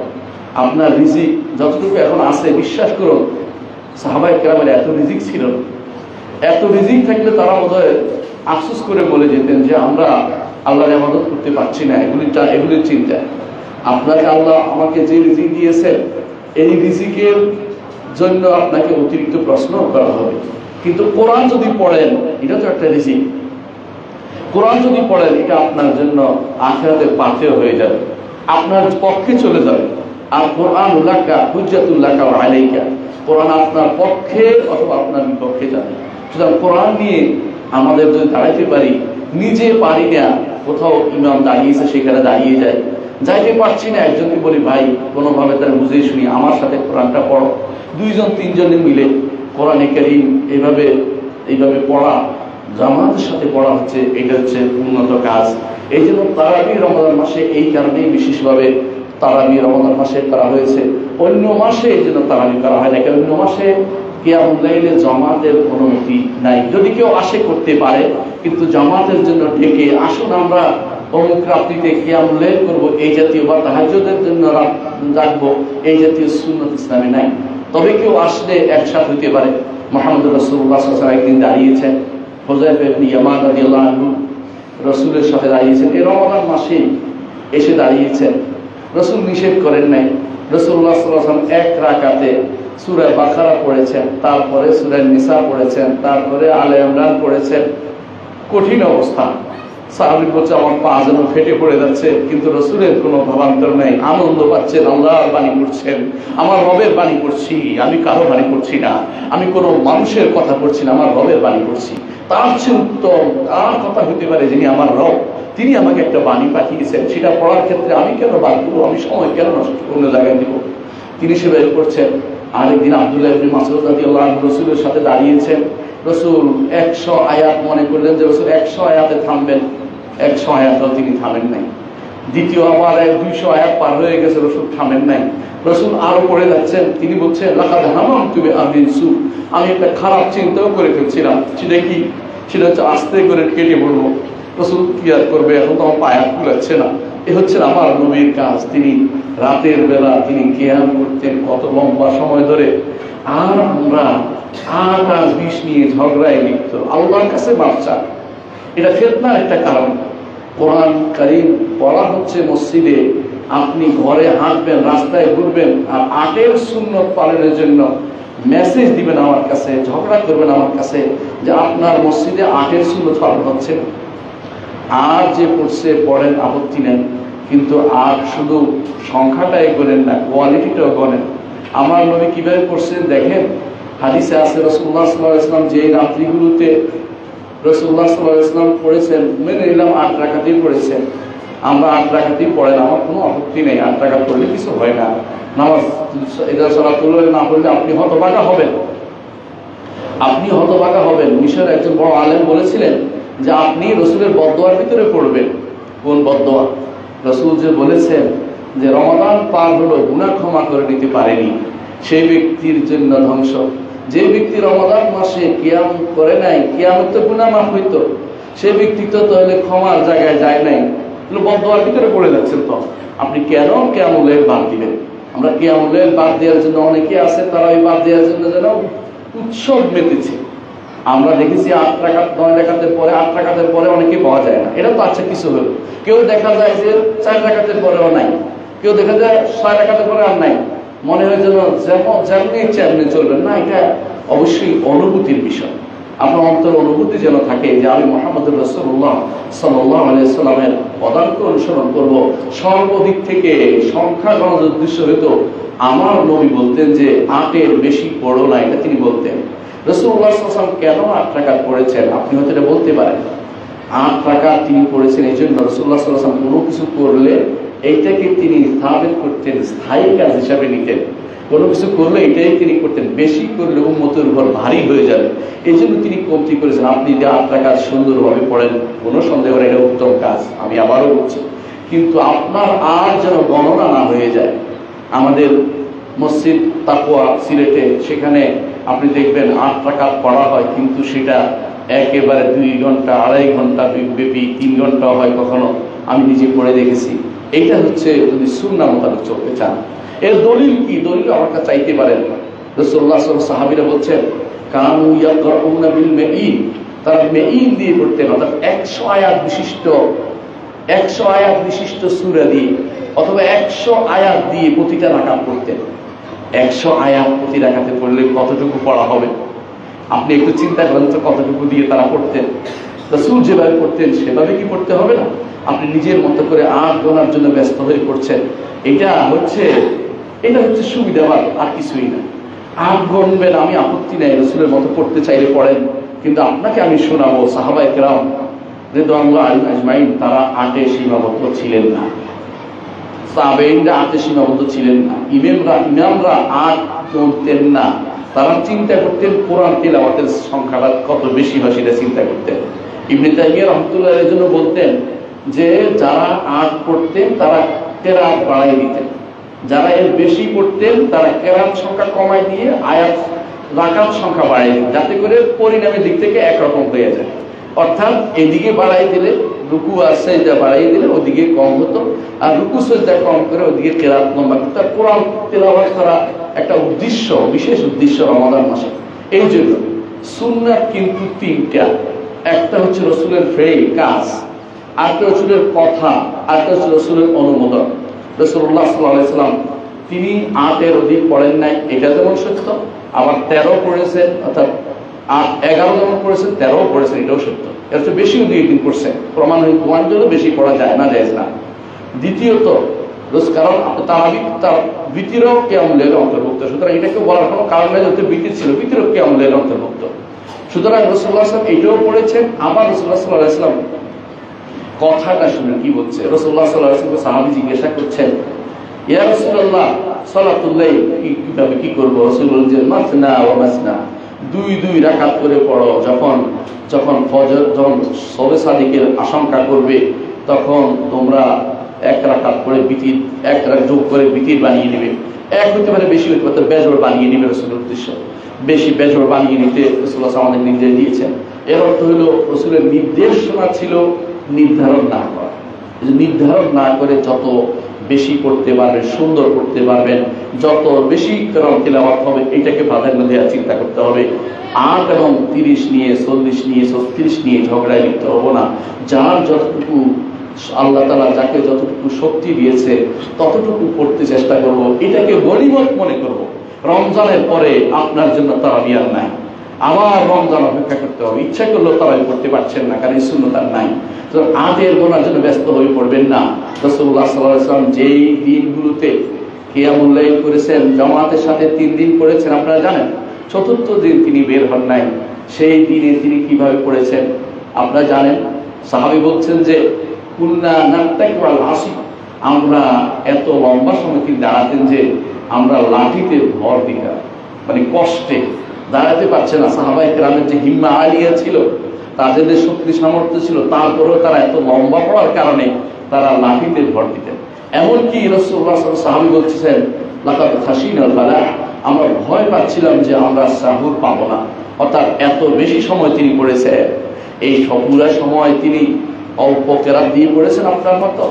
আপনার রিজিক যতটুকু এখন আছে, বিশ্বাস করুন সাহাবায়ে কেরামের এত রিজিক ছিল না। এত রিজিক থাকলে তারা বোধহয় আফসোস করে বলে যেতেন যে আমরা আল্লাহর ইবাদত করতে পারছি না, এগুলির চিন্তায়। আপনাকে আল্লাহ আমাকে যে রিজিক দিয়েছেন, এই রিজিকের জন্য আপনাকে অতিরিক্ত প্রশ্ন করা হবে। কিন্তু কোরআন যদি পড়েন, এটা তো একটা রিজিক। কোরআন যদি পড়েন, এটা আপনার জন্য আখিরাতের পাথেয় হয়ে যাবে, আপনার পক্ষে চলে যাবে। আর কোরআন লাকা হুজ্জাতুল লাকা ওয়া আলাইকা, কোরআন আপনার পক্ষে অথবা আপনার বিপক্ষে যাবে। সুতরাং কোরআন নিয়ে আমাদের যদি দাঁড়াইতে পারি, নিজে পারি না, কোথাও ইমাম দাঁড়িয়েছে সেখানে দাঁড়িয়ে যায়, যাইতে পারছি না, একজনকে বলি ভাই কোনোভাবে তারা বুঝে শুনি আমার সাথে কোরআনটা পড়ো। দুইজন তিনজনে মিলে কোরআনে কারীম এইভাবে পড়া, জামাতের সাথে পড়া হচ্ছে, এটা হচ্ছে উন্নত কাজ। এই জন্য তারাবি রমাদান মাসে এই কারণেই বিশেষভাবে তারাবি রমাদান মাসে করা হয়েছে। অন্য মাসে এই জন্য তারাবি করা হয় না, কারণ অন্য মাসে কিয়ামুল লাইলে জামাতের অনুমতি নাই। যদি কেউ আসে করতে পারে, কিন্তু জামাতের জন্য ডেকে আসুন আমরা অমুক রাত্রিতে কিয়ামুল লাইল করবো এই জাতীয়, বা তাহাজ্জুদের জন্য রাত জাগবো এই জাতীয় সুন্নাত ইসলামে নাই। তবে কেউ আসলে একসাথে হতে পারে। মুহাম্মদ রাসূলুল্লাহ সাল্লাল্লাহু আলাইহি ওয়াসাল্লাম একদিন দাঁড়িয়েছেন, হুযায়ফা ইবনে ইয়ামান রাদিয়াল্লাহু আনহু রাসূলের সাথে দাঁড়িয়েছেন, এই রমাদান মাসে এসে দাঁড়িয়েছেন। রাসূল নিষেধ করেন নাই। রাসূলুল্লাহ সাল্লাল্লাহু আলাইহি ওয়াসাল্লাম এক রাকাতে সূরা বাকারা পড়েছেন, তারপরে সূরা নিসা পড়েছেন, তারপরে আলে ইমরান পড়েছেন। কঠিন অবস্থা। সাহাবী বলছে আমার পা যেন ফেটে পড়ে যাচ্ছে, কিন্তু রাসূলের কোনো ভাবান্তর নেই, আনন্দ পাচ্ছেন, আল্লাহর বাণী পড়ছেন, আমার রবের বাণী পড়ছি, আমি কারো বাণী পড়ছি না, আমি কোনো মানুষের কথা পড়ছি না, আমার রবের বাণী পড়ছি। তার চেয়ে উত্তম কার কথা হতে পারে যিনি আমার রব, তিনি আমাকে একটা বাণী পাঠিয়েছেন, সেটা পড়ার ক্ষেত্রে আমি কেন বাদ দেবো, আমি সময় কেন নষ্ট অন্য জায়গায় দিব। তিনি সে বের করছেন। আরেকদিন আব্দুল্লাহ ইবনে মাসউদ রাদিয়াল্লাহু আনহু রাসূলের সাথে দাঁড়িয়েছেন। রাসূল 100 আয়াত মনে করলেন যে রাসূল 100 আয়াতে থামবেন, 100 আয়াতও তিনি থামেন নাই। দ্বিতীয় আবার 200 আয়াত পার হয়ে গেছে, রাসূল থামেন নাই। রাসূল আরো পড়ে যাচ্ছেন। তিনি বলছেন লাকাদ হামামতু বিআমরিন সু, আমি একটা খারাপ চিন্তাও করে ফেলছিলাম। সেটা কি? সেটা হচ্ছে আস্তে করে কেটে পড়বো। রাসূল কি আর করবে, এখন তো আমার পায়া কুলাচ্ছে না। এ হচ্ছে আমার নবীর কাজ। তিনি রাতের বেলা তিনি কিয়াম করতেন কত লম্বা সময় ধরে। আর আমরা 8 আর 20 নিয়ে ঝগড়ায় লিপ্ত, আল্লাহর কাছে মাফ চান। এটা ফিতনার একটা কারণ। কোরআন কারীম পড়া হচ্ছে মসজিদে, আপনি ঘরে হাঁটবেন, রাস্তায় ঘুরবেন, আর 8-এর সুন্নত পালনের জন্য মেসেজ দিবেন আমার কাছে, ঝগড়া করবেন আমার কাছে যে আপনার মসজিদে 8-এর সুন্নত পালন হচ্ছে। আর যে পড়ছে পড়েন, আপত্তি নেন, কিন্তু আর শুধু সংখ্যাটাই গণেন না, কোয়ালিটিটাও গণেন। আমার নবী কিভাবে পড়ছেন দেখেন, হাদিসে আছে রাসূলুল্লাহ সাল্লাল্লাহু আলাইহি ওয়াসাল্লাম যে রাত্রিগুলোতে রাসূলুল্লাহ সাল্লাল্লাহু আলাইহি ওয়াসাল্লাম পড়েছেন, মেনে নিলাম 8 রাকাতই পড়েছেন, আমরা 8 রাকাতই পড়েন, আমার কোনো আপত্তি নেই, 8 রাকাত পড়লে কিছু হয় না। নামাজ এটা সালাতুল্লাহ না পড়লে আপনি হতভাগা হবেন, আপনি হতভাগা হবেন। মিশরের একজন বড় আলেম বলেছিলেন যে আপনি রাসূলের বদদোয়ার ভিতরে পড়বেন। কোন বদদোয়া? রাসূল যে বলেছেন যে রমাদান পার হলো, গুনাহ ক্ষমা করে নিতে পারেনি, সেই ব্যক্তির জন্য ধ্বংস। যে ব্যক্তি রমাদান মাসে কিয়াম করে নাই, কিয়ামত তো গুনাহ মাফ হইতো, সেই ব্যক্তি তো তাহলে ক্ষমার জায়গায় যায় নাই, বদদোয়ার ভিতরে পড়ে যাচ্ছেন। তো আপনি কেন কিয়ামুল লাইল বাদ দিবেন? আমরা কিয়ামুল লাইল বাদ দেওয়ার জন্য অনেকে আছে, তারা ওই বাদ দেওয়ার জন্য যেন উৎসব মেতেছে। আমরা দেখেছি 8 রাকাত 9 রাকাতের পরে, 8 রাকাতের পরে অনেকে পাওয়া যায় না। এটা তো আচ্ছা কিছু হলো। কেউ দেখা যায় যে 4 রাকাতের পরেও নাই, কেউ দেখা যায় 6 রাকাতের পরে আর নাই। মনে হয় যেন যেমনি চেমনি চলবেন না। এটা অবশ্যই অনুভূতির বিষয়। আপনার অন্তর অনুভূতি যেন থাকে যে আমি মুহাম্মদুর রাসূলুল্লাহ সাল্লাল্লাহু আলাইহি ওয়াসাল্লামের পদাঙ্ক অনুসরণ করব। সর্বদিক থেকে সংখ্যা গণনার উদ্দেশ্য হতো আমার নবী বলতেন যে 8-এর বেশি পড়ো না, এটা তিনি বলতেন। রাসূলুল্লাহ সাল্লাল্লাহু আলাইহি ওয়াসাল্লাম কেন 8 রাকাত পড়েছেন আপনি হয়তো এটা বলতে পারেন। 8 রাকাত তিনি পড়েছেন এই জন্য, রাসূলুল্লাহ সাল্লাল্লাহু আলাইহি ওয়াসাল্লাম কোনো কিছু করলে এইটাকে তিনি সাবিত করতেন, স্থায়ী কাজ হিসাবে নিতেন। কোনো কিছু করলে এটাই তিনি করতেন, বেশি করলে উম্মতের উপর ভারী হয়ে যাবে, এই জন্য তিনি কমতি করেছেন। আপনি যে 8 রাকাত সুন্দরভাবে পড়েন, কোনো সন্দেহ নেই, এটা উত্তম কাজ, আমি আবারও বলছি। কিন্তু আপনার আর যেন গণনা না হয়ে যায়। আমাদের মসজিদ তাকওয়া সিলেটে, সেখানে আপনি দেখবেন 8 রাকাত পড়া হয়, কিন্তু সেটা একেবারে 2 ঘন্টা 2.5 ঘন্টা ব্যাপী, 3 ঘন্টা হয় কখনো, আমি নিজে পড়ে দেখেছি। এইটা হচ্ছে যদি সুন্নাহ মোতাবেক চলতে চান। এর দলিল কি? দলিল আমার কাছে চাইতে পারেন। রাসূলুল্লাহ সাল্লাল্লাহু আলাইহি ওয়াসাল্লাম সাহাবীরা বলছেন কানু ইয়াকরাউনা বিল মাইন, তারা মেইন দিয়ে পড়তেন, অর্থাৎ 100 আয়াত বিশিষ্ট সূরা দিয়ে অথবা 100 আয়াত দিয়ে প্রতিটা রাকাত পড়তেন। 100 আয়াত প্রতি রাকাতে পড়লে কতটুকু পড়া হবে? আপনি একটু চিন্তা করেন তো, কতটুকু দিয়ে তারা পড়তেন। রাসূল যেভাবে পড়তেন সেভাবে কি পড়তে হবে না? আপনি নিজের মতো করে 8 গোনার জন্য ব্যস্ত হয়ে পড়ছেন। এটা হচ্ছে সুবিধাবাদ, আর কিছুই না। 8 গণবেন, আমি আপত্তি নেই, রাসূলের মতো পড়তে চাইলে পড়েন, কিন্তু আপনাকে আমি শোনাবো সাহাবায়ে কেরাম রাদিয়াল্লাহু আনহুম আজমাইন তারা 8-এ সীমাবদ্ধ ছিলেন না, তাবেঈনরা 8-এ সীমাবদ্ধ ছিলেন না, ইমামরা 8 পড়তেন না। তারা চিন্তা করতেন কোরআন তিলাওয়াতের সংখ্যাটা কত বেশি হয় সেটা চিন্তা করতেন। ইবনে তাইমিয়া রাহমাতুল্লাহ আলাইহির জন্য বলতেন যে যারা ৮ পড়তেন তারা কেরাত বাড়াই দিতেন, যারা এর বেশি পড়তেন তারা কেরাত সংখ্যা কমাই দিয়ে আয়াত রাকাত সংখ্যা বাড়াই দিতেন, যাতে করে পরিণামের দিক থেকে একরকম হয়ে যায়। অর্থাৎ এদিকে বাড়াই দিলে রুকু আর সাজদা বাড়াই দিলে ওদিকে কম হতো, আর রুকু সাজদা কম করে ওদিকে কেরাত লম্বা করতো। কোরআন তেলাওয়াত করা একটা উদ্দেশ্য, বিশেষ উদ্দেশ্য রমাদান মাসে। এই জন্য সুন্নাত কিন্তু ৩টা, একটা হচ্ছে রাসূলের ফেল কাজ, আরেকটা রাসূলের কথা, আরেকটা হচ্ছে রাসূলের অনুমোদন। রাসূলুল্লাহ সাল্লাল্লাহু আলাইহি ওয়াসাল্লাম তিনি ৮-এর অধিক পড়েন নাই, এটা যেমন সত্য, আবার ১৩ পড়েছেন, অর্থাৎ ১১ যেমন পড়েছেন ১৩ পড়েছেন, এটাও সত্য। এর চেয়ে বেশিও ২-৩ পড়ছেন, প্রমাণের জন্য বেশি পড়া যায় না, জায়েজ না। দ্বিতীয়ত কারণ তার ভিতরেও কিয়ামুল লাইলের অন্তর্ভুক্ত, সুতরাং এটাকে বলার কোনো কারণ নাই, যেহেতু ভিতর ছিল, ভিতরেও কিয়ামুল লাইলের অন্তর্ভুক্ত। সুতরাং রাসূলুল্লাহ সাল্লাল্লাহু আলাইহি ওয়াসাল্লাম এটাও পড়েছেন। আবার রাসূলুল্লাহ সাল্লাল্লাহু আলাইহি ওয়াসাল্লাম কথাটা শুনে কি বলছে, রাসূলুল্লাহ সাল্লাল্লাহু আলাইহি ওয়াসাল্লাম সাহাবী জিজ্ঞাসা করছেন, ইয়া রাসূলুল্লাহ সালাতুল লাইল কিভাবে কি করব? রাসূল বলেন মাসনা ওয়া মাসনা, ২ রাকাত করে পড়ো। যখন ফজর, যখন শবে সাদিকের আশঙ্কা করবে তখন তোমরা ১ রাকাত করে বিতির, ১ রাকাত যোগ করে বিতির বানিয়ে নেবে। ১ হতে পারে, বেশি হতে পারে, বেজোড় বানিয়ে নেবে। রাসূলের উদ্দেশ্য বেশি বেজোড় বানিয়ে নিতে রাসূলুল্লাহ আমাদের নির্দেশ দিয়েছেন। এর অর্থ হলো রাসূলের নির্দেশনা ছিল নির্ধারণ না করা, নির্ধারণ না করে যত বেশি করতে পারবেন, সুন্দর করতে পারবেন, যত বেশি কোরআন তিলাওয়াত হবে এটাকে প্রাধান্য দেওয়ার চিন্তা করতে হবে। ৮ এবং ৩০ নিয়ে, ৪০ নিয়ে, ৩৬ নিয়ে ঝগড়ায় লিপ্ত হবো না। যার যতটুকু আল্লাহ তাআলা যাকে যতটুকু শক্তি দিয়েছে ততটুকু করতে চেষ্টা করব, এটাকে গনিমত মনে করব। রমজানের পরে আপনার জন্য তারাবিয়ার নাই, আবার রমজান অপেক্ষা করতে হবে। ইচ্ছা করলেও তারাবি করতে পারছেন না, কারণ সুন্নাত আর নাই। তো ৮-এর গোনার জন্য ব্যস্ত হয়ে পড়বেন না। রাসূলুল্লাহ সাল্লাল্লাহু আলাইহি ওয়াসাল্লাম যেই দিনগুলোতে কিয়ামুল লাইল করেছেন, জামাতের সাথে ৩ দিন করেছেন, আপনারা জানেন। ৪র্থ দিন তিনি বের হন নাই, সেই দিনে তিনি কিভাবে পড়েছেন আপনারা জানেন। সাহাবী বলছেন যে কুল্লা নাত্তাকিউল আসি, আমরা এত লম্বা সময় তিনি দাঁড়াতেন যে আমরা লাঠিতে ভর দিতাম, মানে কষ্টে দাঁড়াতে পারছে না। সাহাবায়ে কেরামের যে হিম্মা আলিয়া ছিল, তাদের যে শক্তি সামর্থ্য ছিল, তারপরেও তারা এত লম্বা পড়ার কারণে তারা লাঠিতে ভর দিতেন। এমনকি রাসূলুল্লাহ সাল্লাল্লাহু আলাইহি ওয়াসাল্লাম সাহাবী বলছেন লাকাদ খাশিনাল ফালাহ, আমরা ভয় পাচ্ছিলাম যে আমরা সাহুর পাবো না। অর্থাৎ এত বেশি সময় তিনি পড়েছেন। এই পুরা সময় তিনি অল্প কেরাত দিয়ে পড়েছেন, আপনার মতো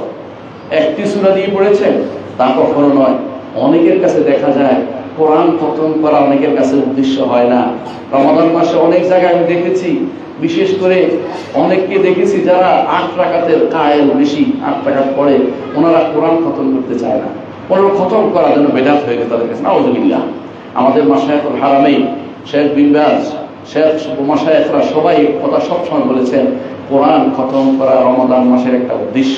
একটি সূরা দিয়ে পড়েছেন তা কখনো নয়। অনেকের কাছে দেখা যায় কোরআন খতম করা অনেকের কাছে উদ্দেশ্য হয় না। রমাদান মাসে অনেক জায়গায় আমি দেখেছি, বিশেষ করে অনেককে দেখেছি যারা ৮ রাকাতের কায়েল, বেশি ৮ রাকাত পড়ে, ওনারা কোরআন খতম করতে চায় না। ওনারা খতম করার জন্য বেদাত হয়ে গেছে তাদের কাছে। নাউযুবিল্লাহ। আমাদের মাশায়েখুল হারামাইন শেখ বিন বাজ, শেখ মাশায়েখরা সবাই কথা সবসময় বলেছেন, কোরআন খতম করা রমাদান মাসের একটা উদ্দেশ্য।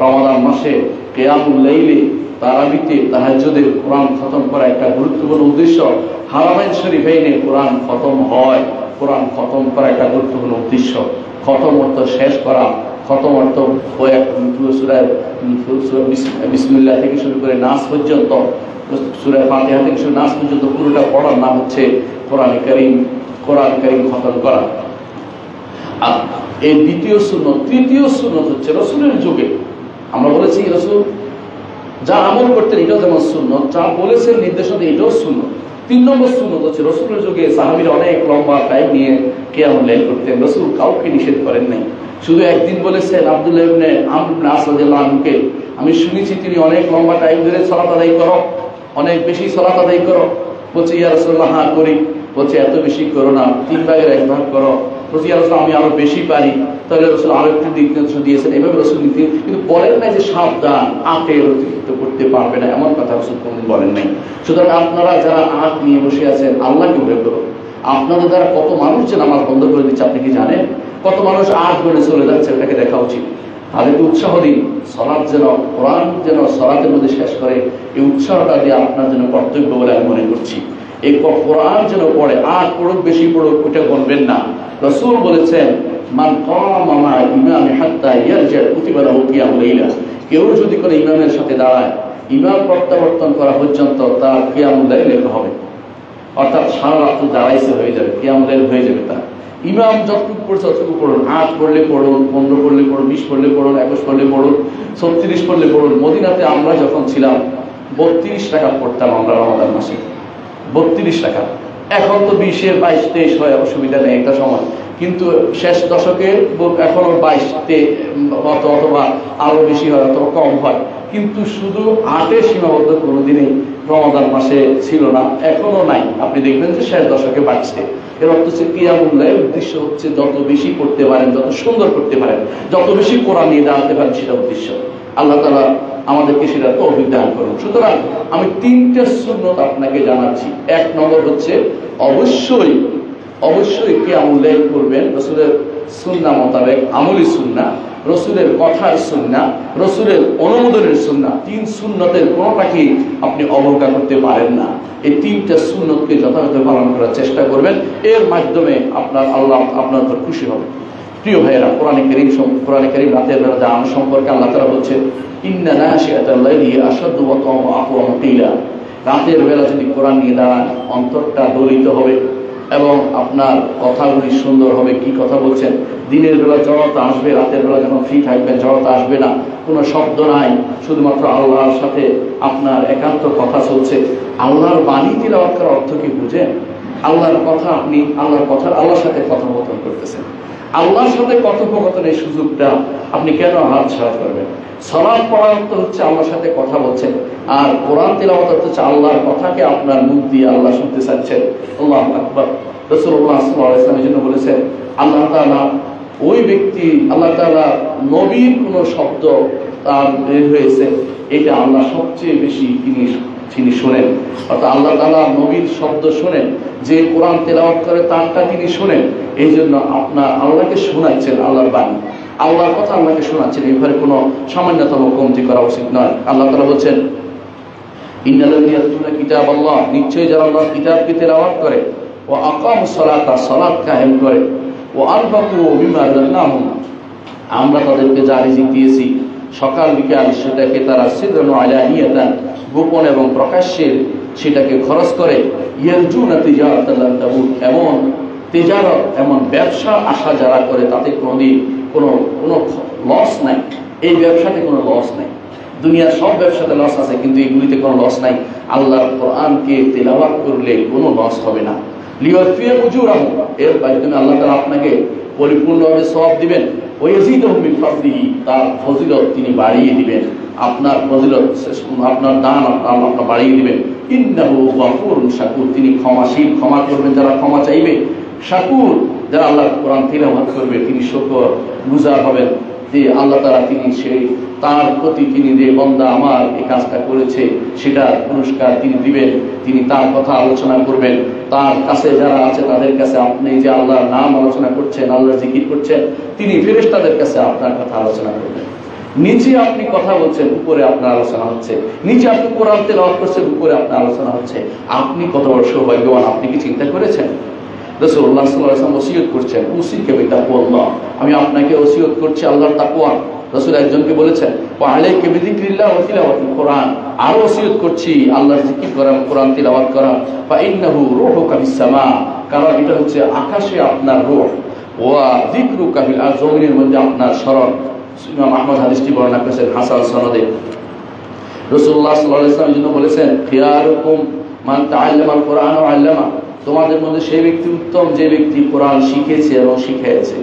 রমাদান মাসে কিয়ামুল লাইলে, তারাবিতে, তাহাজ্জুদে কোরআন খতম করা একটা গুরুত্বপূর্ণ উদ্দেশ্য। হারামাইন শরীফাইনে কোরআন খতম হয়, কোরআন খতম করা একটা গুরুত্বপূর্ণ উদ্দেশ্য। খতম অর্থ শেষ করা, খতম অর্থ সূরা বিসমিল্লাহ থেকে শুরু করে নাস পর্যন্ত, সূরা ফাতিহা থেকে শুরু নাস পর্যন্ত পুরোটা পড়ার নাম হচ্ছে কোরআন কারীম খতম করা। আর এই দ্বিতীয় সুন্নত। তৃতীয় সুন্নত হচ্ছে রাসূলের যুগে আমরা বলেছি রাসূল যা আমল করতেন এটাও যেমন সুন্নত, যা বলেছেন নির্দেশনা এটাও সুন্নত। ৩ নম্বর সুন্নত হচ্ছে রাসূলের যুগে সাহাবীরা অনেক লম্বা টাইম নিয়ে কিয়ামুল লাইল করতেন। রাসূল কাউকে নিষেধ করেন নাই, শুধু একদিন বলেছেন আব্দুল্লাহ ইবনে আমর ইবনে আস রাদিয়াল্লাহু আনহুকে, আমি শুনেছি তিনি অনেক লম্বা টাইম ধরে সালাত আদায় করো, অনেক বেশি সালাত আদায় করো। বলছে ইয়া রাসূলুল্লাহ, হ্যাঁ করি। বলছে এত বেশি করো না, 3 ভাগের 1 ভাগ করো। বলছে ইয়া রাসূল আমি আরো বেশি পারি। তাহলে রাসূল আরো একটু নির্দেশ দিয়েছেন। এভাবে রাসূল কিন্তু বলেন নাই যে সাবধান 8-এর অতিরিক্ত করতে পারবে না, এমন কথা রাসূল কোনদিন বলেন নাই। সুতরাং আপনারা যারা 8 নিয়ে বসে আছেন, আল্লাহকে ভয় করুন। আপনাদের দ্বারা কত মানুষ যে নামাজ বন্ধ করে দিচ্ছে আপনি কি জানেন? কত মানুষ 8 গণে চলে যাচ্ছে, এটাকে দেখা উচিত। তাদেরকে উৎসাহ দিন, সালাত যেন, কোরআন যেন সালাতের মধ্যে শেষ করে, এই উৎসাহটা দিয়ে আপনার জন্য কর্তব্য বলে আমি মনে করছি। এই কোরআন যেন পড়ে, 8 পড়ুক বেশি পড়ুক ওটা গণবেন না। রাসূল বলেছেন মান কামা মা ইমামি হাত্তা ইয়ারজা কুতিবা লাহু কিয়ামুল লাইল, কেউ যদি করে ইমামের সাথে দাঁড়ায়, ইমাম প্রত্যাবর্তন করা পর্যন্ত তার কিয়ামুল লাইল লেখা হবে। অর্থাৎ সারা রাত্র দাঁড়াইছে হয়ে যাবে, কিয়ামুল লাইল হয়ে যাবে। তার ইমাম যতটুকু পড়ছে ততটুকু পড়ুন, 8 পড়লে পড়ুন, 15 পড়লে পড়ুন, 20 পড়লে পড়ুন, 21 পড়লে পড়ুন, 36 পড়লে পড়ুন। মদিনাতে আমরা যখন ছিলাম 32 টাকা পড়তাম আমরা রমাদান মাসে, 32 টাকা। এখন তো 20, 22, 23 হয়, অসুবিধা নেই একটা সময়, কিন্তু শেষ দশকে এখনো 22 অথবা আরো বেশি হয় অথবা কম হয়, কিন্তু শুধু 8-এ সীমাবদ্ধ কোনোদিনই রমাদান মাসে ছিল না, এখনো নাই। আপনি দেখবেন যে শেষ দশকে বাড়ছে। এর অর্থ হচ্ছে কিয়ামুল লাইল উদ্দেশ্য হচ্ছে যত বেশি পড়তে পারেন, যত সুন্দর করতে পারেন, যত বেশি কোরআন নিয়ে দাঁড়াতে পারেন, সেটা উদ্দেশ্য। আল্লাহ তাআলা আমাদেরকে সেটা তৌফিক দান করুন। সুতরাং আমি 3টে সুন্নত আপনাকে জানাচ্ছি। 1 নম্বর হচ্ছে অবশ্যই কিয়ামুল লাইল করবেন রাসূলের সুন্নাহ মোতাবেক, আমলি সুন্নাহ, রাসূলের কথার সুন্নাহ, রাসূলের অনুমোদনের সুন্নাহ। 3 সুন্নতের কোনোটাকে আপনি অবজ্ঞা করতে পারেন না। এই 3টা সুন্নতকে যথাযথ পালন করার চেষ্টা করবেন, এর মাধ্যমে আল্লাহ আপনার উপর খুশি হবে। প্রিয় ভাইয়েরা, কোরআনে কারীম রাতের বেলা দাঁড়ানো সম্পর্কে আল্লাহ তাআলা বলছেন, ইন্না নাশিআতাল লাইলি আশাদ্দু ওয়াতআম ওয়া আকওয়ামু কিলা। রাতের বেলা যদি কোরআন নিয়ে দাঁড়ান, অন্তরটা দলিত হবে এবং আপনার কথাগুলি সুন্দর হবে। কি কথা বলছেন? দিনের বেলা জড়তা আসবে, রাতের বেলা যখন ফ্রি থাকবেন জড়তা আসবে না, কোনো শব্দ নাই, শুধুমাত্র আল্লাহর সাথে আপনার একান্ত কথা চলছে। আল্লাহর বাণী তিলাওয়াত করার অর্থ কি বুঝেন? আল্লাহর কথা, আপনি আল্লাহর সাথে কথোপকথন করতেছেন। আল্লাহর সাথে কথোপকথনের সুযোগটা আপনি কেন হাতছাড়া করবেন? সালাত পড়ার অর্থ হচ্ছে আল্লাহর সাথে কথা বলছেন, আর কোরআন তিলাওয়াত হচ্ছে আল্লাহর কথাকে আপনার মুখ দিয়ে আল্লাহ শুনতে চাচ্ছেন। আল্লাহু আকবার। রাসূলুল্লাহ সাল্লাল্লাহু আলাইহি ওয়াসাল্লামের জন্য বলেছেন, আল্লাহ তাআলা ওই ব্যক্তি, আল্লাহ তাআলা নবীর কোনো শব্দ তার বের হয়েছে, এটা আল্লাহ সবচেয়ে বেশি তিনি শোনেন। অর্থাৎ আল্লাহ তাআলা নবীর শব্দ শোনেন, যে কোরআন তেলাওয়াত করে তারটা তিনি শোনেন। এই জন্য আপনার আল্লাহকে শোনাচ্ছেন, আল্লাহর বাণী, আল্লাহর কথা আল্লাহকে শোনাচ্ছেন। এবারে কোনো সামান্যতম কমতি করা উচিত নয়। আল্লাহ তাআলা বলছেন, ইন্নাল্লাযীনা ইয়াতলুনা কিতাবাল্লাহ, নিশ্চয়ই যারা আল্লাহর কিতাবকে তেলাওয়াত করে, ওয়া আকামুস সালাতা, সালাত কায়েম করে, ওয়া আনফাকু মিম্মা রাযাকনাহুম, আমরা তাদেরকে যা রিজিক দিয়েছি সকাল বিকাল সেটাকে তারা সিররান ওয়া আলানিয়াতান, গোপন এবং প্রকাশ্যে সেটাকে খরচ করে, ইয়ারজুনা তিজারাতান লান তাবুর, এমন ব্যবসা আশা যারা করে তাতে কোনো লস নাই। এই ব্যবসাতে কোনো লস নাই। দুনিয়ার সব ব্যবসাতে লস আছে, কিন্তু এগুলিতে কোনো লস নাই। আল্লাহর কোরআনকে তেলাওয়াত করলে কোনো লস হবে না। লিওয়াফিয়া উজুরাহুম, এর মাধ্যমে আল্লাহ তাআলা আপনাকে পরিপূর্ণভাবে সওয়াব দিবেন। ওয়ায়াজিদুহুম মিন ফাদলিহি, তার ফজিলত তিনি বাড়িয়ে দিবেন। আপনার ফজিলত, আপনার দান আল্লাহ বাড়িয়ে দিবেন। ইন্নাহু গফুরুন শাকুর, তিনি ক্ষমাশীল, ক্ষমা করবেন যারা ক্ষমা চাইবে। শাকুর, যারা আল্লাহর কোরআন তিলাওয়াত করবে তিনি শুকর গুজার হবেন যে আল্লাহ তাআলা তিনি সেই তার প্রতি তিনি যে বান্দা আমার এই কাজটা করেছে সেটা পুরস্কার তিনি দিবেন। তিনি তার কথা আলোচনা করবেন। তার কাছে যারা আছে তাদের কাছে আপনি যে আল্লাহর নাম আলোচনা করছেন, আল্লাহর জিকির করছেন, তিনি ফেরেশতাদের কাছে আপনার কথা আলোচনা করবেন। নিচে আপনি কথা বলছেন, উপরে আপনার আলোচনা হচ্ছে। নিচে আপনি কোরআন তেলাওয়াত করছেন, উপরে আপনার আলোচনা হচ্ছে। আপনি কত বড় সৌভাগ্যবান, আপনি কি চিন্তা করেছেন? রাসূলুল্লাহ সাল্লাল্লাহু আলাইহি ওয়াসাল্লাম ওসিয়ত করছেন, উসিকা বিতাকওয়াল্লাহ, আমি আপনাকে ওসিয়ত করছি আল্লাহর তাকওয়া। রাসূল একজনকে বলেছেন, ওয়া আলাইকা বিযিকরিল্লাহ ওয়া তিলাওয়াতিল কোরআন, আর ওসিয়ত করছি আল্লাহর জিকির করা, কোরআন তিলাওয়াত করা। ফা ইন্নাহু রূহুকা বিস-সামা, কারণ এটা হচ্ছে আকাশে আপনার রূহ, ওয়া যিকরুকা ফিল আরদ, জমিনের মধ্যে আপনার স্মরণ। ইমাম আহমদ হাদিসটি বর্ণনা করেছেন হাসান সনদে। রাসূলুল্লাহ সাল্লাল্লাহু আলাইহি ওয়াসাল্লাম যিনি বলেছেন, খিয়ারুকুম মান তাআল্লামাল কোরআন ওয়া আল্লামা, তোমাদের মধ্যে সেই ব্যক্তি উত্তম যে ব্যক্তি কোরআন শিখেছে এবং শিখিয়েছে।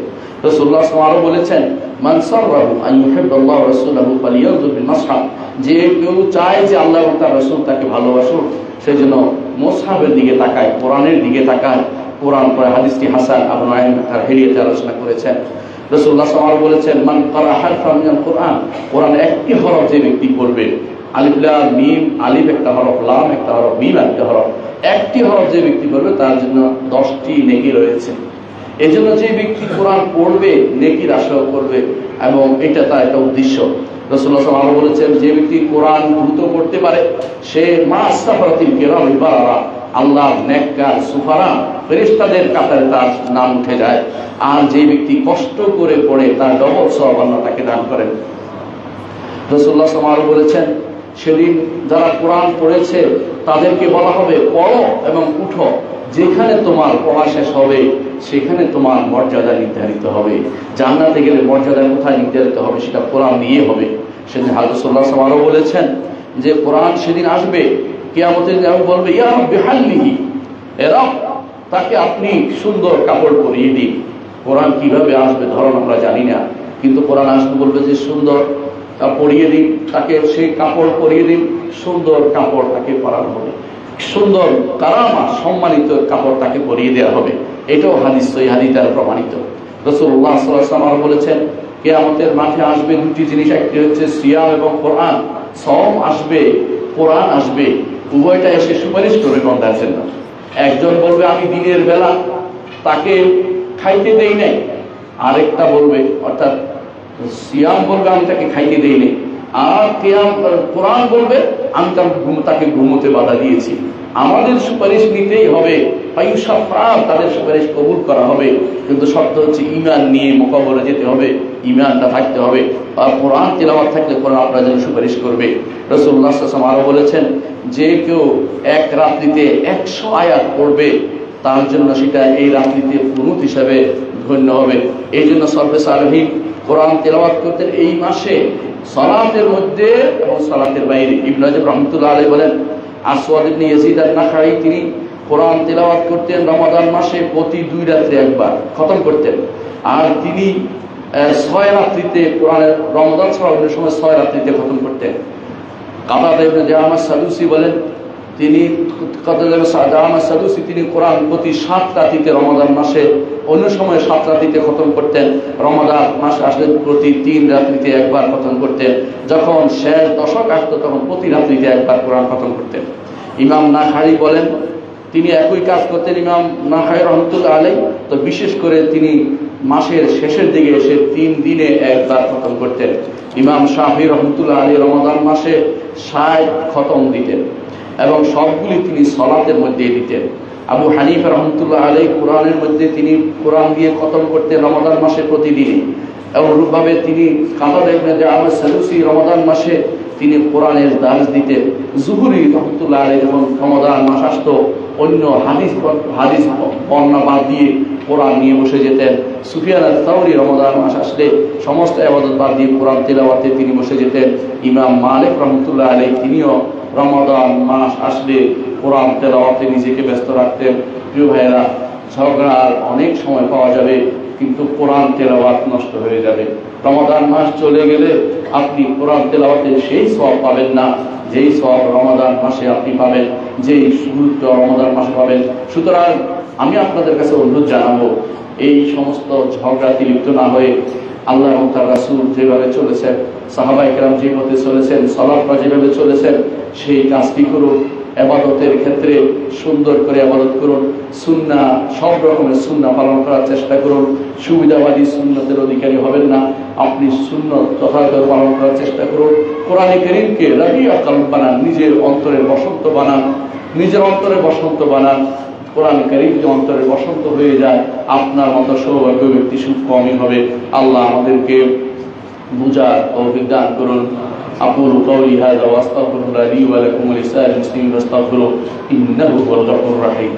রাসূলুল্লাহ সাল্লাল্লাহু আলাইহি ওয়াসাল্লাম বলেছেন, মান সাররাহু আন ইউহিব্বাল্লাহু ওয়া রাসূলুহু ফালিয়ানজুর বিল মাসহাব, যে কেউ চায় যে আল্লাহ এবং তার রাসূল তাকে ভালোবাসুন, সেজন্য মুসহাবের দিকে তাকায়, কোরআনের দিকে তাকায়, কোরআন পড়ে। হাদিসটি হাসান আবু নুআইম তার হিলিয়াতে আলোচনা করেছেন। রাসূলুল্লাহ সাল্লাল্লাহু আলাইহি ওয়াসাল্লাম বলেছেন, মান ক্বারা হারফান মিনাল কোরআন, কোরআন একটি হরফ যে ব্যক্তি পড়বে, আলিফ লাম মিম, আলিফ একটা হরফ, লাম একটা হরফ, মিম একটা হরফ, একটি হরফ যে ব্যক্তি পড়বে তার জন্য 10টি নেকি রয়েছে। এই জন্য যে ব্যক্তি কোরআন পড়বে নেকির আশা করবে, এবং এটা তার একটা উদ্দেশ্য। রাসূলুল্লাহ সাল্লাল্লাহু আলাইহি ওয়াসাল্লাম বলেছেন, যে ব্যক্তি কোরআন দ্রুত পড়তে পারে সে মা সাফারাতিল কিরামিল বারারা, আল্লাহর নেককার সুফারা ফেরেশতাদের কাতারে তার নাম উঠে যায়। আর যে ব্যক্তি কষ্ট করে পড়ে তার ডবল সওয়াব আল্লাহ তাকে দান করেন। রাসূলুল্লাহ সাল্লাল্লাহু আলাইহি ওয়াসাল্লাম বলেছেন, সেদিন যারা কোরআন পড়েছে তাদেরকে বলা হবে পড়ো এবং উঠো, যেখানে তোমার পড়া শেষ হবে সেখানে তোমার মর্যাদা নির্ধারিত হবে। জান্নাতে গেলে মর্যাদা কোথায় নির্ধারিত হবে? সেটা কোরআন দিয়ে হবে। সেদিন হযরত সাল্লাল্লাহু আলাইহি ওয়াসাল্লাম আরো বলেছেন যে কোরআন সেদিন আসবে, কিয়ামতের দিন বলবে ইয়া রাব্বি হাল্লিহি, এ রব তাকে আপনি সুন্দর কাপড় পরিয়ে দিন। কোরআন কিভাবে আসবে ধরন আমরা জানি না, কিন্তু কোরআন আসবে বলবে যে সুন্দর পরিয়ে দিন তাকে, সেই কাপড় পরিয়ে দিন, সুন্দর কাপড় তাকে পরানো হবে, সুন্দর কারামা সম্মানিত কাপড় তাকে পরিয়ে দেওয়া হবে। এটাও হাদিস, সহিহ হাদিস দ্বারা প্রমাণিত। রাসূলুল্লাহ সাল্লাল্লাহু আলাইহি ওয়াসাল্লাম বলেছেন কিয়ামতের মাঠে আসবে দুটি জিনিস, একটি হচ্ছে সিয়াম এবং কোরআন। সওম আসবে, কোরআন আসবে, উভয়টা এসে সুপারিশ করবে বান্দার জন্য। একজন বলবে আমি দিনের বেলা তাকে খাইতে দেই নাই, আরেকটা বলবে অর্থাৎ সিয়াম বলবে আমি তাকে খাইতে দেই নাই, আর কোরআন বলবে আমি তাকে ঘুমোতে বাধা দিয়েছি। আমাদের সুপারিশ নিতেই হবে, তাদের সুপারিশ কবুল করা হবে, কিন্তু শর্ত হচ্ছে ঈমান নিয়ে মোকাবলা যেতে হবে, ঈমানটা থাকতে হবে। আর কোরআন তিলাওয়াত থাকলে কোরআন আপনার জন্য সুপারিশ করবে। রাসূলুল্লাহ সাল্লাল্লাহু আলাইহি ওয়াসাল্লাম আরো বলেছেন যে কেউ এক রাত্রিতে 100 আয়াত পড়বে তার জন্য সেটা এই রাত্রিতে কুনুত হিসাবে গণ্য হবে। এই জন্য সলফে সালেহিন কোরআন তেলাওয়াত করতেন এই মাসে, সালাতের মধ্যে এবং সালাতের বাইরে। ইবনে রাজব রাহমাতুল্লাহ আলাইহি বলেন আসওয়াদ ইবনে ইয়াজিদ আন-নাখাই তিনি কোরআন তেলাওয়াত করতেন রমাদান মাসে প্রতি 2 রাত্রে একবার খতম করতেন, আর তিনি 6 রাত্রিতে কোরআনের রমাদান ছাড়া অন্য সময় 6 রাত্রিতে খতম করতেন। কাতাদা ইবনে জামা সাদুসি বলেন তিনি তিনি কোরআন প্রতি 7 রাত্রিতে রমাদান মাসে, অন্য সময় 7 রাত্রিতে খতম করতেন, রমাদান মাসে আসলে প্রতি 3 রাত্রিতে একবার খতম করতেন। যখন শেষ দশক আসতো তখন প্রতি রাত্রিতে একবার কোরআন খতম করতেন। ইমাম নাখাই বলেন তিনি একই কাজ করতেন, ইমাম নাখাই রহমতুল্লাহ আলাইহি, তো বিশেষ করে তিনি মাসের শেষের দিকে এসে 3 দিনে একবার খতম করতেন। ইমাম শাফি রহমতুল্লাহ আলাইহি রমাদান মাসে 60 খতম দিতেন এবং সবগুলি তিনি সালাতের মধ্যে দিতেন। আবু হানিফা রহমতুল্লাহ আলাইহি কোরআনের মধ্যে তিনি কোরআন দিয়ে খতম করতেন রমাদান মাসে প্রতিদিনই। এবং রূপভাবে তিনি কাতাদা ইবনে জামা সাদুসি রমাদান মাসে তিনি কোরআনের দার্স দিতেন। জুহরি রহমতুল্লাহ আলাইহি যখন রমাদান মাস আসতো অন্য হাদিস বর্ণনা বাদ দিয়ে কোরআন নিয়ে বসে যেতেন। সুফিয়ান আস-সাউরি রমাদান মাস আসলে সমস্ত ইবাদত বাদ দিয়ে কোরআন তেলাওয়াতে তিনি বসে যেতেন। ইমাম মালিক রহমতুল্লাহ আলাইহি তিনিও রমাদান মাস আসলে কোরআন তেলাওয়াতে নিজেকে ব্যস্ত রাখতেন। প্রিয় ভাইয়েরা, ঝগড়ার অনেক সময় পাওয়া যাবে কিন্তু কোরআন তেলাওয়াত নষ্ট হয়ে যাবে। রমাদান মাস চলে গেলে আপনি কোরআন তেলাওয়াতের সেই সওয়াব পাবেন না যেই সওয়াব রমাদান মাসে আপনি পাবেন, যেই গুরুত্ব রমাদান মাসে পাবেন। সুতরাং আমি আপনাদের কাছে অনুরোধ জানাবো এই সমস্ত ঝগড়াতে লিপ্ত না হয়ে আল্লাহ এবং তার রাসূল যেভাবে চলেছেন, সাহাবায়ে কেরাম যে পথে চলেছেন, সালাফরা যেভাবে চলেছেন সেই কাজটি করুন। ইবাদতের ক্ষেত্রে সুন্দর করে ইবাদত করুন, সুন্নাহ সব রকমের সুন্নাহ পালন করার চেষ্টা করুন। সুবিধাবাদী সুন্নতের অধিকারী হবেন না, আপনি সুন্নত যথাযথ পালন করার চেষ্টা করুন। কোরআনে কারীমকে রাবিউল কলব বানান, নিজের অন্তরের বসন্ত বানান, নিজের অন্তরের বসন্ত বানান। কোরআন কারীম যে অন্তরের বসন্ত হয়ে যায় আপনার মতো সৌভাগ্য ব্যক্তি খুব কমই হবে। আল্লাহ আমাদেরকে বুঝার তৌফিক দান করুন। أقول قولي هذا وأستغفر الله لي ولكم ولسائر المسلمين واستغفروه إنه هو الغفور الرحيم.